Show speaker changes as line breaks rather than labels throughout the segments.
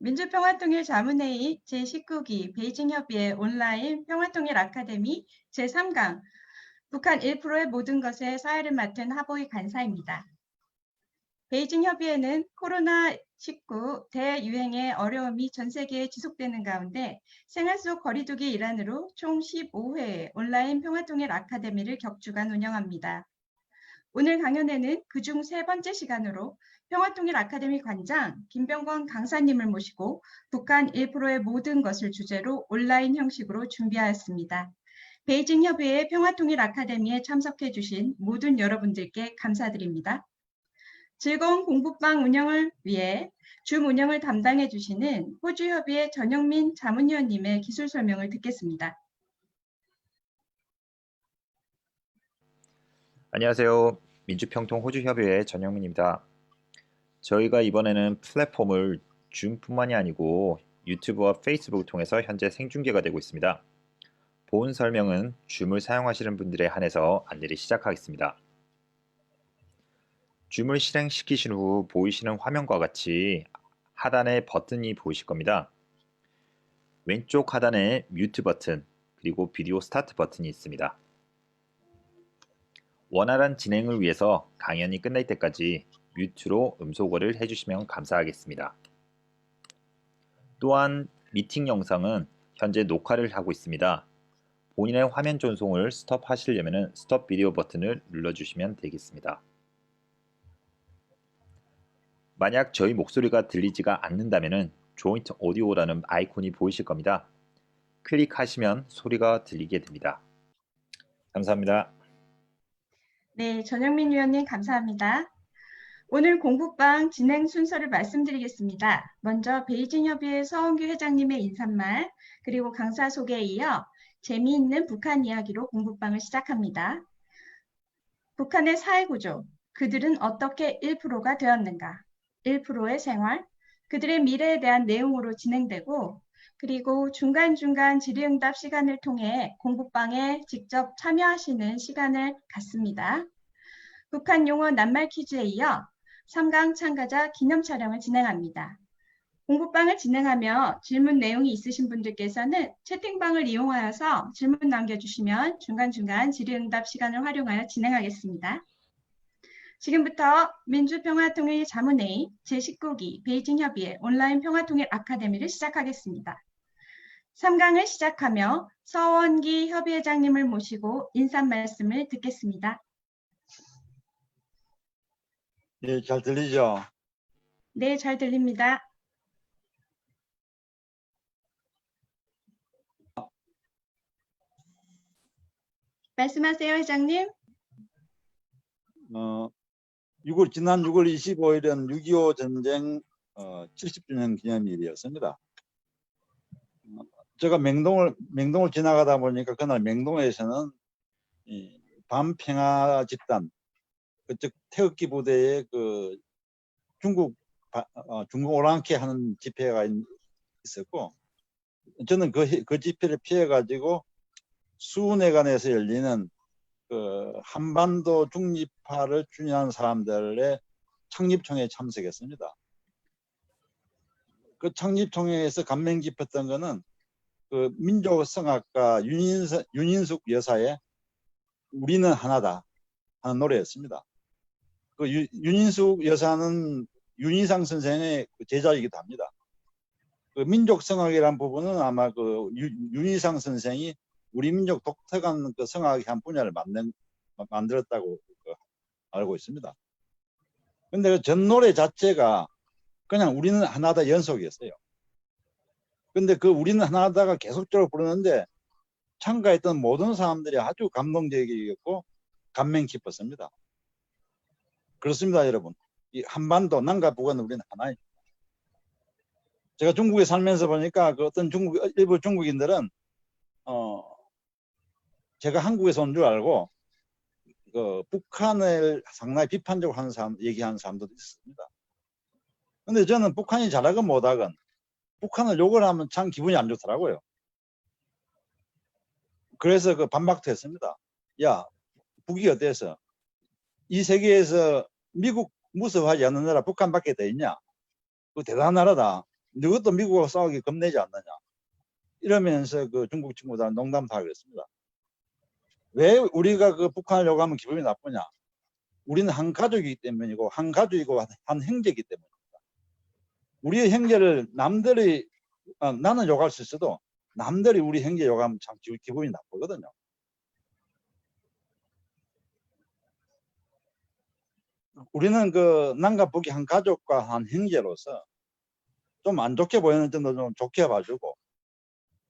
민주평화통일 자문회의 제19기 베이징협의회 온라인 평화통일 아카데미 제3강 북한 1%의 모든 것에 사회를 맡은 하보이 간사입니다. 베이징협의회는 코로나19 대유행의 어려움이 전 세계에 지속되는 가운데 생활 속 거리두기 일환으로 총 15회의 온라인 평화통일 아카데미를 격주간 운영합니다. 오늘 강연에는 그중 세 번째 시간으로 평화통일 아카데미 관장 김병건 강사님을 모시고 북한 1%의 모든 것을 주제로 온라인 형식으로 준비하였습니다. 베이징 협의회 평화통일 아카데미에 참석해 주신 모든 여러분들께 감사드립니다. 즐거운 공부방 운영을 위해 줌 운영을 담당해 주시는 호주협의회 전영민 자문위원님의 기술 설명을 듣겠습니다.
안녕하세요. 민주평통 호주협의회 전영민입니다. 저희가 이번에는 플랫폼을 줌뿐만이 아니고 유튜브와 페이스북을 통해서 현재 생중계가 되고 있습니다. 본 설명은 줌을 사용하시는 분들에 한해서 안내를 시작하겠습니다. 줌을 실행시키신 후 보이시는 화면과 같이 하단에 버튼이 보이실 겁니다. 왼쪽 하단에 뮤트 버튼 그리고 비디오 스타트 버튼이 있습니다. 원활한 진행을 위해서 강연이 끝날 때까지 뮤트로 음소거를 해주시면 감사하겠습니다. 또한 미팅 영상은 현재 녹화를 하고 있습니다. 본인의 화면 전송을 스톱하시려면 스톱 비디오 버튼을 눌러주시면 되겠습니다. 만약 저희 목소리가 들리지가 않는다면 조인트 오디오라는 아이콘이 보이실 겁니다. 클릭하시면 소리가 들리게 됩니다. 감사합니다.
네, 전영민 위원님 감사합니다. 오늘 공부방 진행 순서를 말씀드리겠습니다. 먼저 베이징 협의회 서원규 회장님의 인사말, 그리고 강사 소개에 이어 재미있는 북한 이야기로 공부방을 시작합니다. 북한의 사회구조, 그들은 어떻게 1%가 되었는가, 1%의 생활, 그들의 미래에 대한 내용으로 진행되고, 그리고 중간중간 질의응답 시간을 통해 공부방에 직접 참여하시는 시간을 갖습니다. 북한 용어 낱말 퀴즈에 이어 3강 참가자 기념 촬영을 진행합니다. 공부방을 진행하며 질문 내용이 있으신 분들께서는 채팅방을 이용하여서 질문 남겨주시면 중간중간 질의응답 시간을 활용하여 진행하겠습니다. 지금부터 민주평화통일 자문회의 제19기 베이징협의회 온라인 평화통일 아카데미를 시작하겠습니다. 3강을 시작하며 서원기 협의회장님을 모시고 인사 말씀을 듣겠습니다.
네, 잘 들리죠?
네, 잘 들립니다. 말씀하세요, 회장님.
지난 6월 25일은 6.25 전쟁 70주년 기념일이었습니다. 제가 맹동을 지나가다 보니까 그날 맹동에서는 반평화 집단, 즉 태극기 부대의 그 중국 오랑캐 하는 집회가 있었고, 저는 그 집회를 피해 가지고 수훈회관에서 열리는 그 한반도 중립화를 주장하는 사람들의 창립총회에 참석했습니다. 그 창립총회에서 감명 깊었던 거는 그 민족성악가 윤인숙 여사의 우리는 하나다 하는 노래였습니다. 그 윤인숙 여사는 윤희상 선생의 제자이기도 합니다. 그 민족성악이라는 부분은 아마 그 윤희상 선생이 우리 민족 독특한 그 성악의 한 분야를 만들었다고 알고 있습니다. 근데 그 전 노래 자체가 그냥 우리는 하나다 연속이었어요. 근데 그 우리는 하나다가 계속적으로 부르는데 참가했던 모든 사람들이 아주 감동적이었고 감명 깊었습니다. 그렇습니다, 여러분. 이 한반도 남과 북은 우리는 하나예요. 제가 중국에 살면서 보니까 그 어떤 일부 중국인들은 제가 한국에서 온 줄 알고 그 북한을 상당히 비판적으로 하는 얘기하는 사람들도 있습니다. 근데 저는 북한이 잘하건 못하건 북한을 욕을 하면 참 기분이 안 좋더라고요. 그래서 그 반박도 했습니다. 야, 북이 어때서? 이 세계에서 미국 무서워하지 않는 나라 북한밖에 더 있냐? 그 대단한 나라다. 너것도 미국하고 싸우기 겁내지 않느냐. 이러면서 그 중국 친구들은 농담도 하고 그랬습니다. 왜 우리가 그 북한을 요구하면 기분이 나쁘냐? 우리는 한 가족이기 때문이고 한 가족이고 한 형제이기 때문입니다. 우리의 형제를 남들이 나는 욕할 수 있어도 남들이 우리 형제 욕하면 참 기분이 나쁘거든요. 우리는 그 남과 북이 한 가족과 한 형제로서 좀 안 좋게 보이는 점도 좀 좋게 봐주고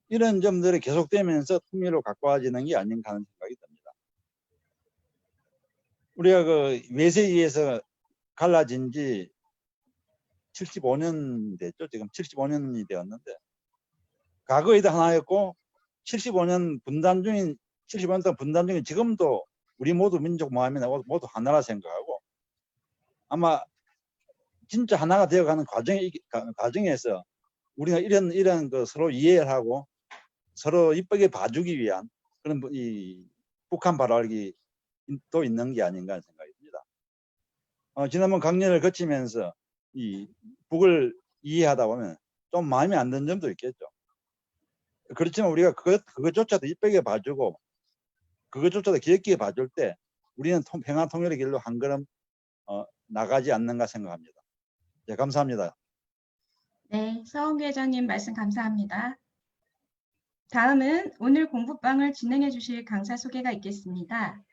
이런 점들이 계속되면서 통일로 가까워지는 게 아닌가 하는 생각이 듭니다. 우리가 그 외세에 의해서 갈라진 지 75년 됐죠. 지금 75년이 되었는데 과거에도 하나였고 75년 분단 중인 75년 동안 분단 중인 지금도 우리 모두 민족 마음이 모두 하나라 생각하고 아마 진짜 하나가 되어가는 과정에서 우리가 이런 그 서로 이해를 하고 서로 이쁘게 봐주기 위한 그런 이 북한 발언이 또 있는 게 아닌가 하는 생각이 듭니다. 지난번 강연을 거치면서 이 북을 이해하다 보면 좀 마음에 안 드는 점도 있겠죠. 그렇지만 우리가 그것조차도 이쁘게 봐주고 그것조차도 귀엽게 봐줄 때 우리는 평화 통일의 길로 한 걸음 나가지 않는가 생각합니다. 네, 감사합니다.
네, 서원규 회장님 말씀 감사합니다. 다음은 오늘 공부방을 진행해 주실 강사 소개가 있겠습니다.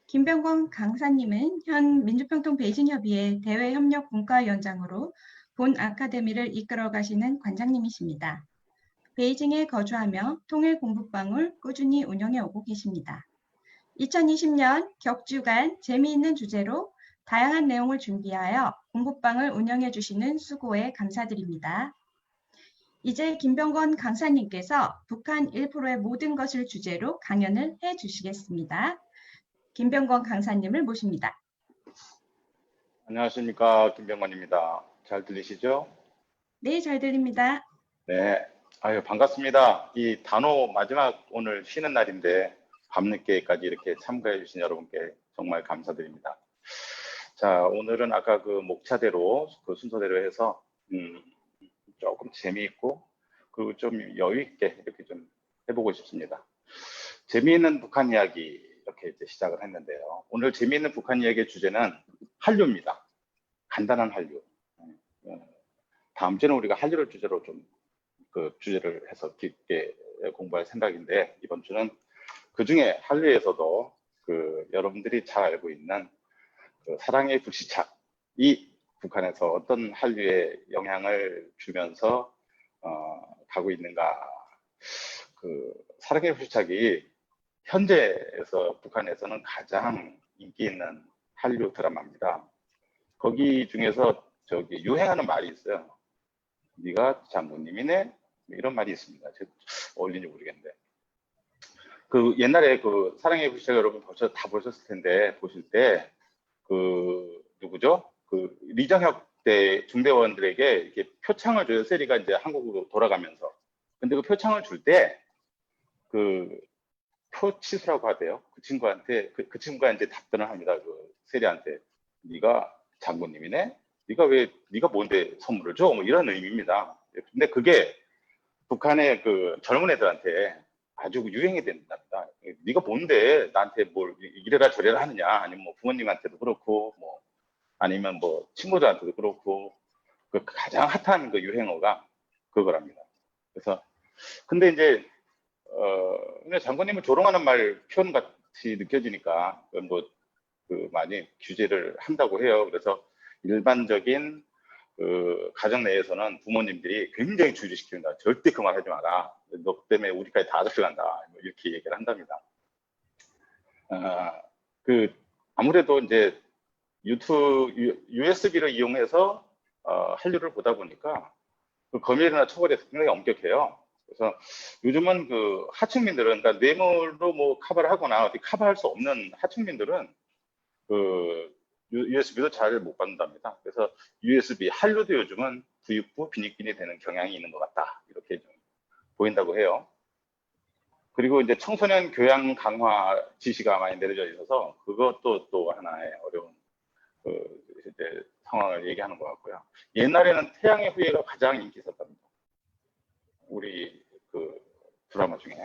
김병건 강사님은 현 민주평통 베이징협의회 대외협력분과위원장으로 본 아카데미를 이끌어 가시는 관장님이십니다. 베이징에 거주하며 통일 공부방을 꾸준히 운영해 오고 계십니다. 2020년 격주간 재미있는 주제로 다양한 내용을 준비하여 공부방을 운영해 주시는 수고에 감사드립니다. 이제 김병건 강사님께서 북한 1%의 모든 것을 주제로 강연을 해 주시겠습니다. 김병건 강사님을 모십니다.
안녕하십니까, 김병건입니다. 잘 들리시죠?
네, 잘 들립니다.
네, 아유 반갑습니다. 이 단오 마지막 오늘 쉬는 날인데 밤늦게까지 이렇게 참가해 주신 여러분께 정말 감사드립니다. 자, 오늘은 아까 그 목차대로 그 순서대로 해서 조금 재미있고 그리고 좀 여유 있게 이렇게 좀 해보고 싶습니다. 재미있는 북한 이야기 이렇게 이제 시작을 했는데요. 오늘 재미있는 북한 이야기의 주제는 한류입니다. 간단한 한류. 다음 주에는 우리가 한류를 주제로 좀 그 주제를 해서 깊게 공부할 생각인데 이번 주는 그 중에 한류에서도 그 여러분들이 잘 알고 있는 그 사랑의 불시착이 북한에서 어떤 한류에 영향을 주면서 가고 있는가. 그 사랑의 불시착이 현재에서 북한에서는 가장 인기 있는 한류 드라마입니다. 거기 중에서 저기 유행하는 말이 있어요. 네가 장군님이네? 이런 말이 있습니다. 어울리는지 모르겠는데. 그 옛날에 그 사랑의 불시착 여러분 벌써 다 보셨을 텐데 보실 때 그 누구죠? 그 리정혁 때 중대원들에게 이렇게 표창을 줘요. 세리가 이제 한국으로 돌아가면서. 근데 그 표창을 줄 때 그 표치수라고 하대요. 그 친구한테 그 친구가 이제 답변을 합니다. 그 세리한테 네가 장군님이네. 네가 뭔데 선물을 줘? 뭐 이런 의미입니다. 근데 그게 북한의 그 젊은 애들한테 아주 유행이 된답니다. 네가 뭔데 나한테 뭘 이래라 저래라 하느냐. 아니면 뭐 부모님한테도 그렇고 뭐 아니면 뭐 친구들한테도 그렇고 그 가장 핫한 그 유행어가 그거랍니다. 그래서 근데 이제 근데 장관님은 조롱하는 말 표현 같이 느껴지니까 그 많이 규제를 한다고 해요. 그래서 일반적인 그 가정 내에서는 부모님들이 굉장히 주의시킵니다. 절대 그 말 하지 마라. 너 때문에 우리까지 다 들어간다. 뭐 이렇게 얘기를 한답니다. 그 아무래도 이제 USB를 이용해서 한류를 보다 보니까 그 검열이나 처벌이 굉장히 엄격해요. 그래서 요즘은 그 하층민들은 그러니까 뇌물로 뭐 커버를 하거나 어디 커버할 수 없는 하층민들은 그 USB도 잘 못 받는답니다. 그래서 USB 한류도 요즘은 부익부 빈익빈이 되는 경향이 있는 것 같다. 이렇게 좀 보인다고 해요. 그리고 이제 청소년 교양 강화 지시가 많이 내려져 있어서 그것도 또 하나의 어려운 그 이제 상황을 얘기하는 것 같고요. 옛날에는 태양의 후예가 가장 인기 있었답니다. 우리 그 드라마 중에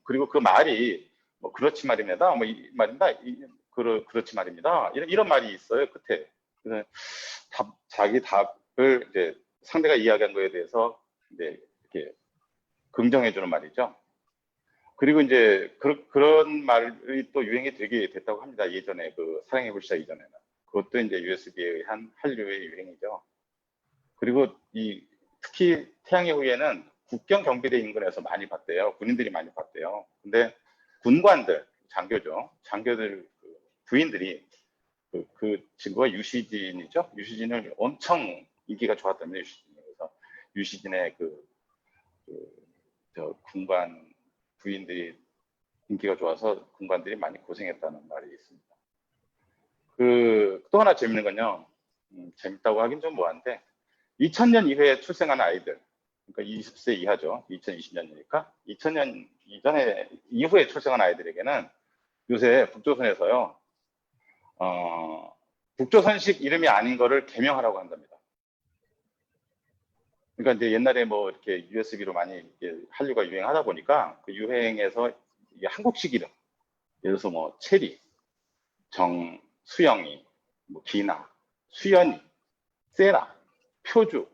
그리고 그 말이 뭐 그렇지 말입니다. 뭐 이 말입니다. 그렇지 말입니다. 이런 말이 있어요 끝에. 그래서 자기 답을 이제 상대가 이야기한 거에 대해서 이제 이렇게 긍정해주는 말이죠. 그리고 이제 그런 말이 또 유행이 되게 됐다고 합니다. 예전에 그 사랑의 불시착 이전에는. 그것도 이제 USB에 의한 한류의 유행이죠. 그리고 특히 태양의 후예는 국경 경비대 인근에서 많이 봤대요. 군인들이 많이 봤대요. 근데 군관들, 장교죠. 장교들 부인들이 그 친구가 유시진이죠. 유시진을 엄청 인기가 좋았답니다. 유시진이. 그래서 유시진의 저 군관 부인들이 인기가 좋아서 군관들이 많이 고생했다는 말이 있습니다. 또 하나 재밌는 건요. 재밌다고 하긴 좀 뭐한데 2000년 이후에 출생한 아이들, 그러니까 20세 이하죠. 2020년이니까 2000년 이후에 출생한 아이들에게는 요새 북조선에서요. 북조선식 이름이 아닌 거를 개명하라고 한답니다. 그러니까 이제 옛날에 뭐 이렇게 USB로 많이 한류가 유행하다 보니까 그 유행에서 이게 한국식 이름, 예를 들어서 뭐 체리, 수영이, 뭐 기나, 수연이, 세라, 표주,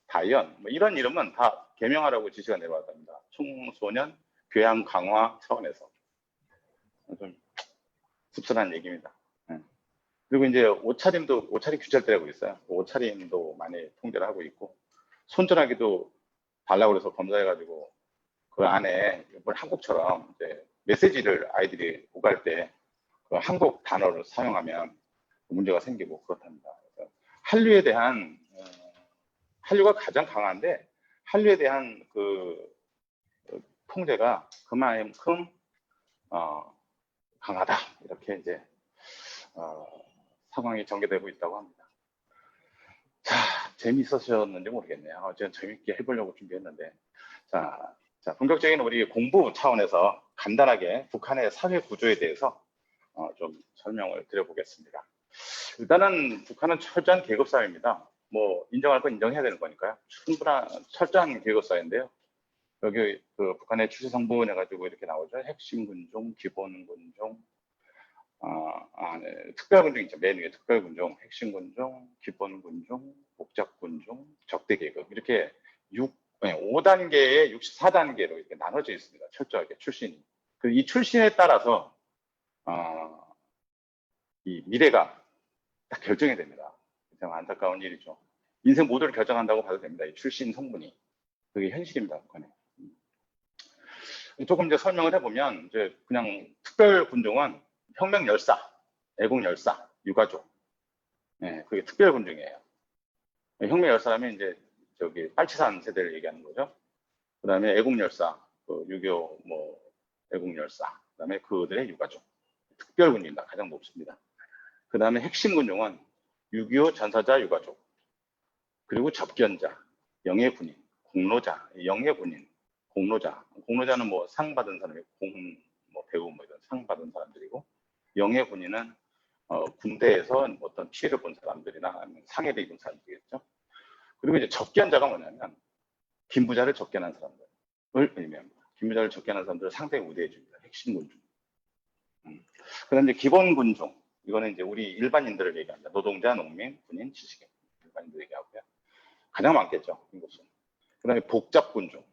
다연, 뭐 이런 이름은 다 개명하라고 지시가 내려왔답니다. 청소년 교양 강화 차원에서. 좀 씁쓸한 얘기입니다. 그리고 이제 옷차림 규찰대라고 있어요. 옷차림도 많이 통제를 하고 있고, 손전화기도 달라고 해서 검사해가지고 그 안에 한국처럼 이제 메시지를 아이들이 오갈 때 그 한국 단어를 사용하면 문제가 생기고 그렇답니다. 그래서 한류가 가장 강한데 한류에 대한 통제가 그만큼 강하다 이렇게 이제 상황이 전개되고 있다고 합니다. 자, 재미있으셨는지 모르겠네요. 제가 재밌게 해보려고 준비했는데 자, 본격적인 우리 공부 차원에서 간단하게 북한의 사회 구조에 대해서 좀 설명을 드려보겠습니다. 일단은 북한은 철저한 계급 사회입니다. 뭐 인정할 건 인정해야 되는 거니까요. 충분한 철저한 계급 사회인데요. 여기 북한의 출세 성분 해가지고 이렇게 나오죠. 핵심 군종, 기본 군종, 네. 특별 군종 있죠. 맨 위에 특별 군종, 핵심 군종, 기본 군종, 복잡 군종, 적대 계급 이렇게 5단계에 64단계로 이렇게 나눠져 있습니다. 철저하게 출신이. 이 출신에 따라서 이 미래가 딱 결정이 됩니다. 참 안타까운 일이죠. 인생 모두를 결정한다고 봐도 됩니다. 이 출신 성분이. 그게 현실입니다. 북한에. 조금 이제 설명을 해보면 이제 그냥 특별 군종은 혁명 열사, 애국 열사, 유가족. 네, 그게 특별 군종이에요. 혁명 열사라면 이제 저기 빨치산 세대를 얘기하는 거죠. 그다음에 애국 열사, 6.25 뭐 애국 열사, 그다음에 그들의 유가족. 특별 군종입니다. 가장 높습니다. 그다음에 핵심 군종은 6.25 전사자 유가족, 그리고 접견자, 영예군인, 공로자, 영예군인, 공로자는 뭐 상 받은 사람이 뭐 배우 뭐 이런 상 받은 사람들이고, 영예군인은 군대에서 어떤 피해를 본 사람들이나 아니면 상해를 입은 사람들이겠죠. 그리고 이제 접견자가 뭐냐면 빈부자를 접견한 사람들을 의미합니다. 빈부자를 접견한 사람들을 상당히 우대해 줍니다. 핵심 군종. 그다음에 기본 군종, 이거는 이제 우리 일반인들을 얘기합니다. 노동자, 농민, 군인, 지식인 일반인들 얘기하고요. 가장 많겠죠, 이것은. 그다음에 복잡 군종.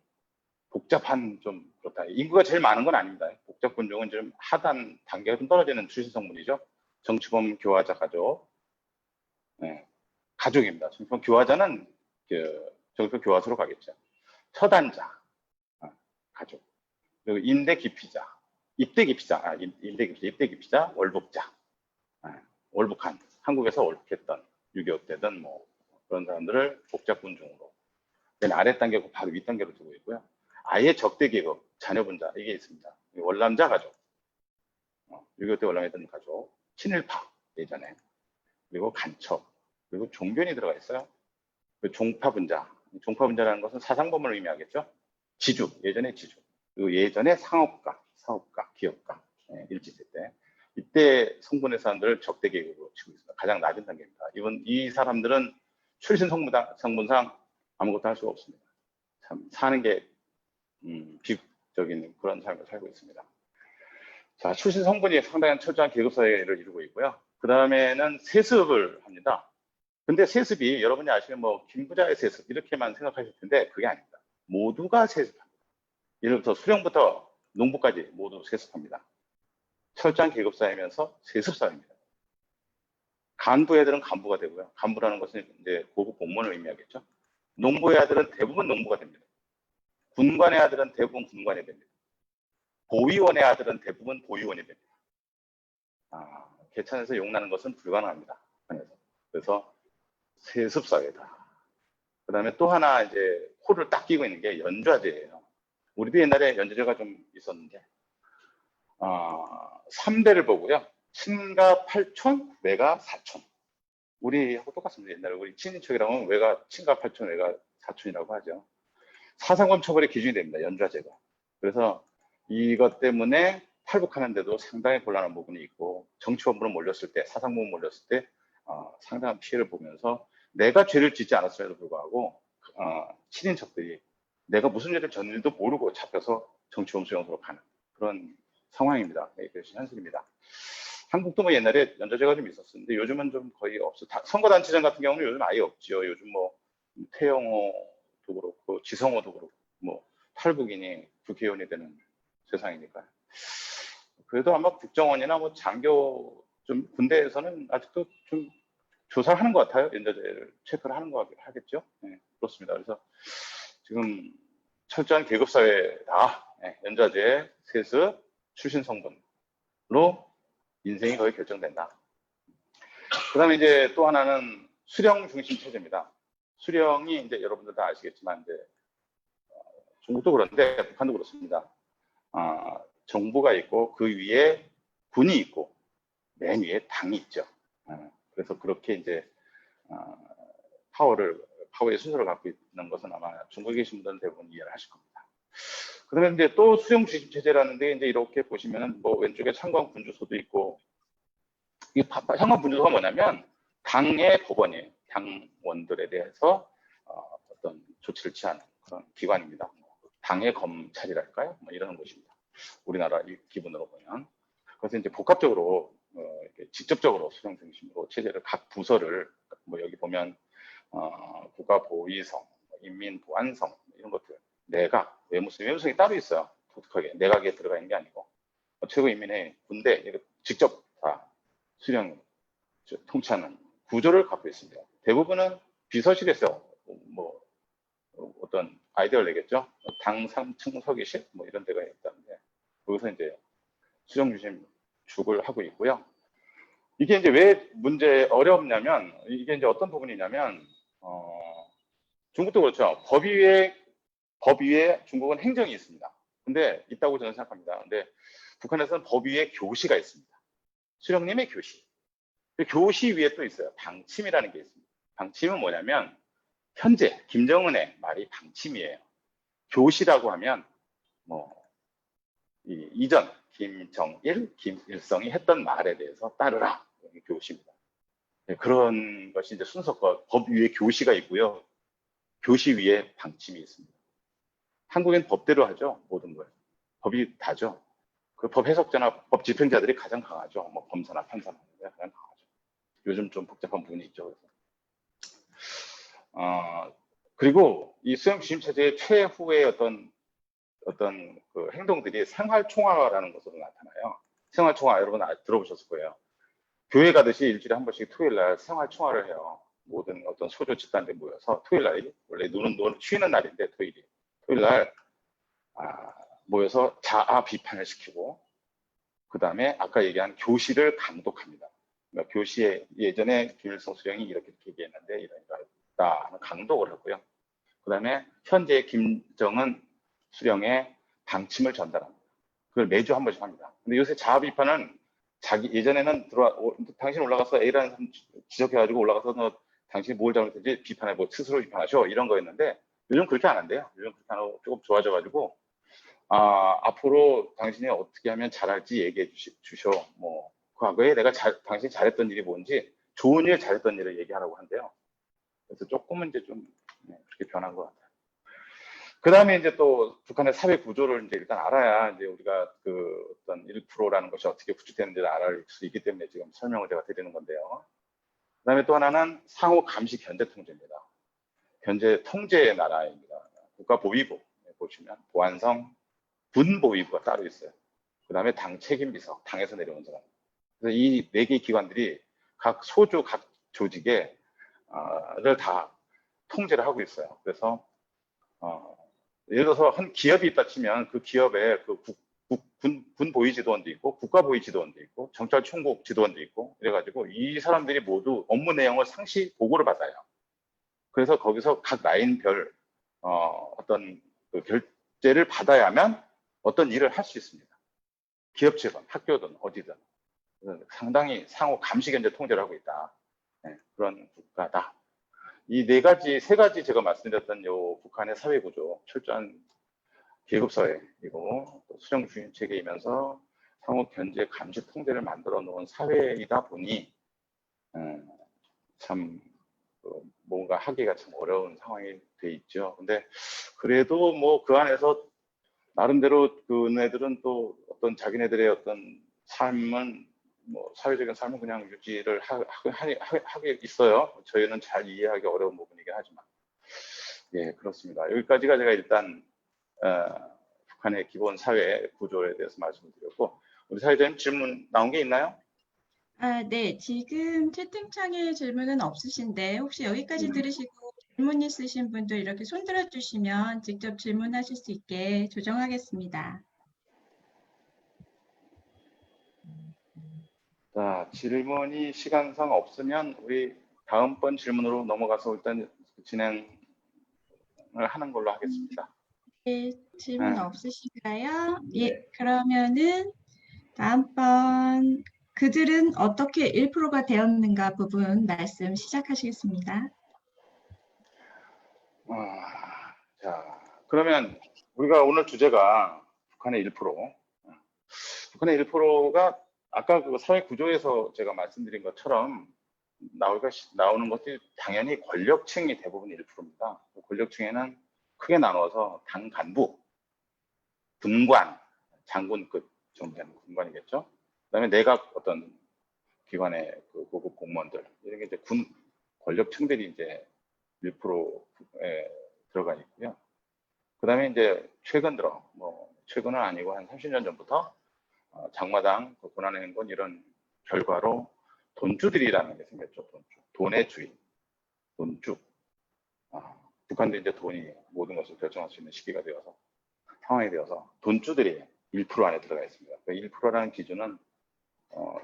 복잡한 좀 그렇다. 인구가 제일 많은 건 아닙니다. 복잡 군종은 좀 하단 단계가 좀 떨어지는 출신 성분이죠. 정치범 교화자 가족. 네. 가족입니다. 정치범 교화자는 정치범 교화소로 가겠죠. 처단자, 가족. 그리고 임대 기피자, 입대 기피자, 월북자, 월북한, 한국에서 월북했던 6.25 때든 뭐 그런 사람들을 복잡 군종으로 맨 아래 단계고 바로 윗 단계로 두고 있고요. 아예 적대 계급, 자녀분자 이게 있습니다. 월남자 가족, 6.25 때 월남했던 가족, 친일파 예전에, 그리고 간첩, 그리고 종변이 들어가 있어요. 종파분자, 종파분자라는 것은 사상범을 의미하겠죠. 지주, 예전에 지주, 그리고 예전에 사업가, 기업가, 일제시대 때 이때 성분의 사람들을 적대 계급으로 치고 있습니다. 가장 낮은 단계입니다. 이 사람들은 출신 성분상 아무것도 할 수가 없습니다. 참 사는 게 비극적인 그런 삶을 살고 있습니다. 자, 출신 성분이 상당히 철저한 계급 사회를 이루고 있고요. 그 다음에는 세습을 합니다. 근데 세습이 여러분이 아시는 뭐 김부자의 세습 이렇게만 생각하실 텐데 그게 아닙니다. 모두가 세습합니다. 예를부터 수령부터 농부까지 모두 세습합니다. 철저한 계급 사회면서 세습 사회입니다. 간부 애들은 간부가 되고요. 간부라는 것은 이제 고급 공무원을 의미하겠죠. 농부의 아들은 대부분 농부가 됩니다. 군관의 아들은 대부분 군관이 됩니다. 보위원의 아들은 대부분 보위원이 됩니다. 개천에서 용나는 것은 불가능합니다. 그래서 세습사회다. 그 다음에 또 하나 이제 코를 딱 끼고 있는 게 연좌제예요. 우리도 옛날에 연좌제가 좀 있었는데 3대를 보고요. 친가 8촌, 외가 4촌. 우리하고 똑같습니다. 옛날에 우리 친인척이라고 하면 외가 친가 8촌, 외가 4촌이라고 하죠. 사상범 처벌의 기준이 됩니다. 연좌제가. 그래서 이것 때문에 탈북하는데도 상당히 곤란한 부분이 있고 정치범으로 몰렸을 때, 사상범으로 몰렸을 때 상당한 피해를 보면서 내가 죄를 짓지 않았음에도 불구하고 친인척들이 내가 무슨 죄를 졌는지도 모르고 잡혀서 정치범 수용소로 가는 그런 상황입니다. 그것이 현실입니다. 한국도 뭐 옛날에 연좌제가 좀 있었는데 요즘은 좀 거의 없어. 선거단체장 같은 경우는 요즘 아예 없지요. 요즘 뭐 태영호도 그렇고 지성호도 그렇고 뭐 탈북인이 국회의원이 되는 세상이니까요. 그래도 아마 국정원이나 뭐 장교 좀 군대에서는 아직도 좀 조사를 하는 것 같아요. 연좌제를 체크를 하는 거 하겠죠. 네, 그렇습니다. 그래서 지금 철저한 계급사회다. 네, 연좌제, 세습, 출신 성분으로 인생이 거의 결정된다. 그 다음에 이제 또 하나는 수령 중심 체제입니다. 수령이 이제 여러분들 다 아시겠지만 이제 중국도 그런데 북한도 그렇습니다. 정부가 있고 그 위에 군이 있고 맨 위에 당이 있죠. 그래서 그렇게 이제 파워의 순서를 갖고 있는 것은 아마 중국에 계신 분들은 대부분 이해를 하실 겁니다. 그다음에 이제 또 수령 중심 체제라는데 이제 이렇게 보시면은 뭐 왼쪽에 창건 군주소도 있고 이 창건 군주소가 뭐냐면 당의 법원이에요. 당원들에 대해서 어떤 조치를 취하는 그런 기관입니다. 당의 검찰이랄까요? 뭐 이런 곳입니다. 우리나라 기본으로 보면. 그래서 이제 복합적으로 이렇게 직접적으로 수령 중심으로 체제를 각 부서를 뭐 여기 보면 국가보위성, 인민보안성 이런 것들 내각, 외무성이 따로 있어요. 독특하게 내각에 들어가 있는 게 아니고 최고인민회의, 군대 이렇게 직접 다 수령 통치하는 구조를 갖고 있습니다. 대부분은 비서실에서 뭐 어떤 아이디어를 내겠죠. 당 3층 서기실 뭐 이런 데가 있다는데 거기서 이제 수령 중심 축을 하고 있고요. 이게 이제 왜 어렵냐면 이게 이제 어떤 부분이냐면 중국도 그렇죠. 법 위에 중국은 행정이 있습니다. 근데 있다고 저는 생각합니다. 근데 북한에서는 법 위에 교시가 있습니다. 수령님의 교시. 교시 위에 또 있어요. 방침이라는 게 있습니다. 방침은 뭐냐면 현재 김정은의 말이 방침이에요. 교시라고 하면 뭐 이전 김정일, 김일성이 했던 말에 대해서 따르라. 교시입니다. 네, 그런 것이 이제 순서가 법 위에 교시가 있고요. 교시 위에 방침이 있습니다. 한국엔 법대로 하죠. 모든 걸. 법이 다죠. 그 법 해석자나 법 집행자들이 가장 강하죠. 뭐 검사나 판사나 가장 강하죠. 요즘 좀 복잡한 부분이 있죠. 그리고 이 수령 중심 체제의 최후의 어떤 그 행동들이 생활총화라는 것으로 나타나요. 생활총화 여러분 들어보셨을 거예요. 교회 가듯이 일주일에 한 번씩 토요일 날 생활총화를 해요. 모든 어떤 소조 집단들이 모여서 토요일 날이 원래 쉬는 날인데 토요일 날 모여서 자아 비판을 시키고 그 다음에 아까 얘기한 교시를 강독합니다. 그러니까 교시에 예전에 김일성 수령이 이렇게 얘기했는데 이러다 하는 강독을 하고요. 그 다음에 현재 김정은 수령의 방침을 전달합니다. 그걸 매주 한 번씩 합니다. 근데 요새 자아 비판은 예전에는 당신 올라가서 A라는 사람 지적해가지고 올라가서 너 당신이 뭘 잘못했는지 비판해보고 스스로 비판하셔 이런 거였는데 요즘 그렇게 안 한대요. 요즘 그렇게 안 하고 조금 좋아져가지고 앞으로 당신이 어떻게 하면 잘할지 얘기해 주셔. 뭐 과거에 내가 당신이 잘했던 일이 뭔지 좋은 일 잘했던 일을 얘기하라고 한대요. 그래서 조금은 이제 좀 그렇게 변한 것 같아요. 그 다음에 이제 또 북한의 사회 구조를 이제 일단 알아야 이제 우리가 그 어떤 1%라는 것이 어떻게 구축되는지를 알 수 있기 때문에 지금 설명을 제가 드리는 건데요. 그 다음에 또 하나는 상호 감시 견제 통제입니다. 견제 통제의 나라입니다. 국가보위부 보시면 보안성, 군보위부가 따로 있어요. 그 다음에 당 책임비서, 당에서 내려온 사람. 그래서 이 네 개의 기관들이 각 소주, 각 조직에 를 다 통제를 하고 있어요. 그래서 예를 들어서 한 기업이 있다 치면 그 기업에 그 군 보위 지도원도 있고 국가 보위 지도원도 있고 정찰 총국 지도원도 있고 이래가지고 이 사람들이 모두 업무 내용을 상시 보고를 받아요. 그래서 거기서 각 라인별 어떤 그 결제를 받아야만 어떤 일을 할 수 있습니다. 기업체든 학교든 어디든 상당히 상호 감시 견제 통제를 하고 있다. 네, 그런 국가다. 이 세 가지 제가 말씀드렸던 요 북한의 사회 구조, 철저한 계급 사회이고 또 수령 주인 체계이면서 상호 견제 감시 통제를 만들어 놓은 사회이다 보니 참 뭔가 하기가 참 어려운 상황이 돼 있죠. 근데 그래도 뭐 그 안에서 나름대로 그네들은 또 어떤 자기네들의 어떤 삶은 뭐 사회적인 삶은 그냥 유지를 하게 있어요. 저희는 잘 이해하기 어려운 부분이긴 하지만 예 그렇습니다. 여기까지가 제가 일단 북한의 기본 사회 구조에 대해서 말씀을 드렸고 우리 사회자님 질문 나온 게 있나요?
네, 지금 채팅창에 질문은 없으신데 혹시 여기까지 들으시고 질문 있으신 분들 이렇게 손 들어주시면 직접 질문하실 수 있게 조정하겠습니다.
자, 질문이 시간상 없으면 우리 다음번 질문으로 넘어가서 일단 진행을 하는 걸로 하겠습니다.
네, 질문
네.
없으신가요?
네.
예, 그러면은 다음번 그들은 어떻게 1%가 되었는가 부분 말씀 시작하시겠습니다.
자, 그러면 우리가 오늘 주제가 북한의 1%. 북한의 1%가 아까 그 사회 구조에서 제가 말씀드린 것처럼 나오는 것이 당연히 권력층이 대부분 1%입니다. 권력층에는 크게 나눠서 당 간부, 군관, 장군급 정도 되는 군관이겠죠. 그다음에 내각 어떤 기관의 그 고급 공무원들 이런 게 이제 군 권력층들이 이제 1%에 들어가 있고요. 그다음에 이제 최근 들어 뭐 최근은 아니고 한 30년 전부터 장마당, 고난행군 이런 결과로 돈주들이라는 게 생겼죠. 돈의 주인, 돈주. 북한도 이제 돈이 모든 것을 결정할 수 있는 시기가 되어서 상황이 되어서 돈주들이 1% 안에 들어가 있습니다. 그 1%라는 기준은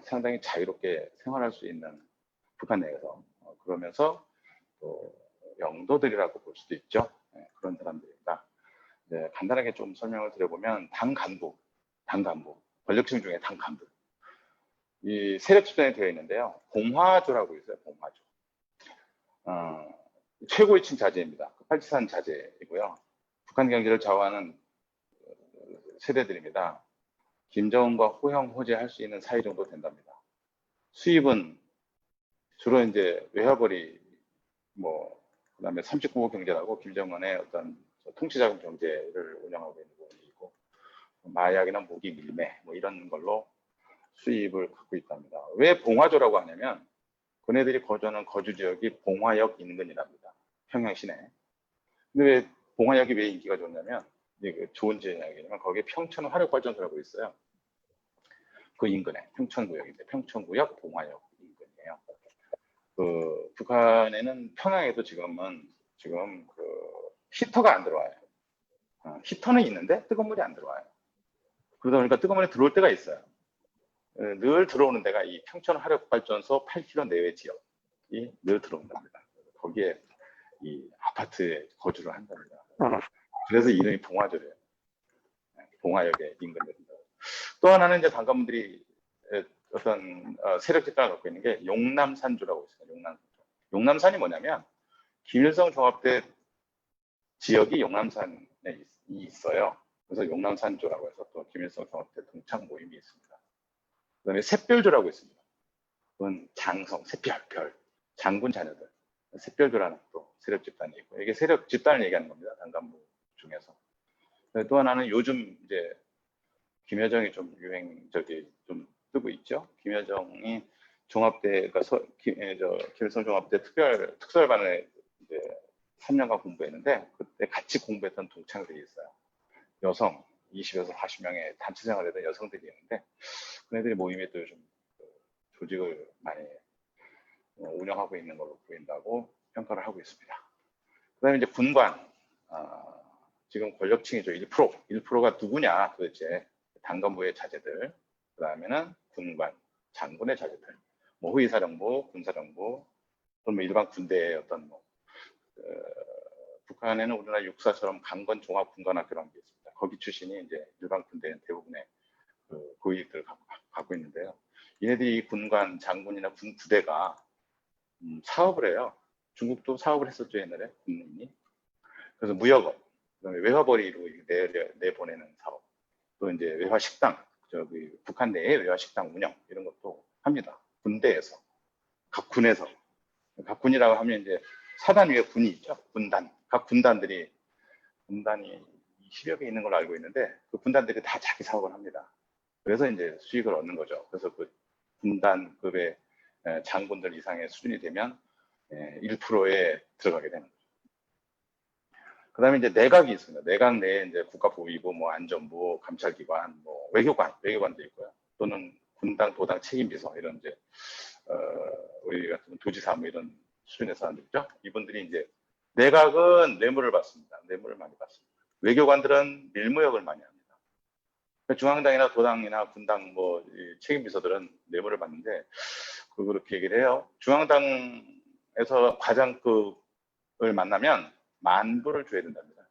상당히 자유롭게 생활할 수 있는 북한 내에서 그러면서 또 영도들이라고 볼 수도 있죠. 네, 그런 사람들입니다. 네, 간단하게 좀 설명을 드려보면 당 간부, 권력층 중에 당 간부. 이 세력 집단이 되어 있는데요. 봉화조라고 있어요. 봉화조. 최고의 층 자제입니다. 8.73 자제이고요. 북한 경제를 좌우하는 세대들입니다. 김정은과 호영, 호재할 수 있는 사이 정도 된답니다. 수입은 주로 이제 외화벌이 그다음에 39호 경제라고 김정은의 어떤 통치자금 경제를 운영하고 있는 부분이고 마약이나 무기 밀매 이런 걸로 수입을 갖고 있답니다. 왜 봉화조라고 하냐면 그네들이 거주하는 거주 지역이 봉화역 인근이랍니다. 평양 시내. 근데 왜 봉화역이 왜 인기가 좋냐면 이게 좋은 지역이냐면 거기에 평천 화력발전소라고 있어요. 그 인근에 평천구역인데 평천구역 봉화역 인근이에요. 그 북한에는 평양에도 지금 그 히터가 안 들어와요. 히터는 있는데 뜨거운 물이 안 들어와요. 그러다 보니까 뜨거운 물이 들어올 때가 있어요. 늘 들어오는 데가 이 평천 화력발전소 8km 내외 지역이 늘 들어온답니다. 거기에 이 아파트에 거주를 한답니다. 그래서 이름이 봉화조래요. 봉화역의 인근입니다. 또 하나는 이제 단가분들이 어떤 세력 집단을 갖고 있는 게 용남산주라고 있어요. 용남산이 뭐냐면 김일성 종합대 지역이 용남산에 있어요. 그래서 용남산조라고 해서 또 김일성 종합대 동창 모임이 있습니다. 그다음에 샛별조라고 있습니다. 그건 장성, 샛별, 별, 장군 자녀들. 샛별조라는 또 세력 집단이 있고 이게 세력 집단을 얘기하는 겁니다. 단간부 중에서. 또 하나는 요즘 이제 김여정이 좀 좀 뜨고 있죠. 김여정이 종합대, 그러니까 김일성 종합대 특설반에 이제 3년간 공부했는데 그때 같이 공부했던 동창들이 있어요. 여성 20에서 40명의 단체 생활하던 여성들이 있는데 그네들이 모임에 또 요즘 조직을 많이 운영하고 있는 걸로 보인다고 평가를 하고 있습니다. 그다음에 이제 군관, 지금 권력층이죠. 1%가 누구냐 도대체. 당간부의 자제들, 그다음에는 군관, 장군의 자제들, 뭐 후위사령부, 군사령부, 또는 뭐 일반 군대의 어떤 북한에는 우리나라 육사처럼 강건 종합 군관학교라는 게 있습니다. 거기 출신이 이제 일반 군대는 대부분의 그 고위직들을 갖고 있는데요. 얘네들이 이 군관, 장군이나 군 부대가 사업을 해요. 중국도 사업을 했었죠, 옛날에 군인이. 그래서 무역업, 그다음에 외화벌이로 내보내는 사업, 또 이제 외화식당, 북한 내에 외화식당 운영 이런 것도 합니다. 군대에서, 각 군에서. 각 군이라고 하면 이제 사단 위에 군이 있죠. 군단. 각 군단이 10여 개 있는 걸로 알고 있는데 그 군단들이 다 자기 사업을 합니다. 그래서 이제 수익을 얻는 거죠. 그래서 그 군단급의 장군들 이상의 수준이 되면 1%에 들어가게 되는 거죠. 그 다음에 이제 내각이 있습니다. 내각 내에 이제 국가보위부, 뭐 안전부, 감찰기관, 뭐 외교관도 있고요. 또는 군당, 도당 책임비서 이런 이제 우리 같은 도지사 뭐 이런 수준의 사람들이죠. 이분들이 이제 내각은 뇌물을 받습니다. 뇌물을 많이 받습니다. 외교관들은 밀무역을 많이 합니다. 중앙당이나 도당이나 군당 뭐 책임비서들은 뇌물을 받는데 그렇게 얘기를 해요. 중앙당에서 과장급을 만나면 10,000불을 줘야 된답니다.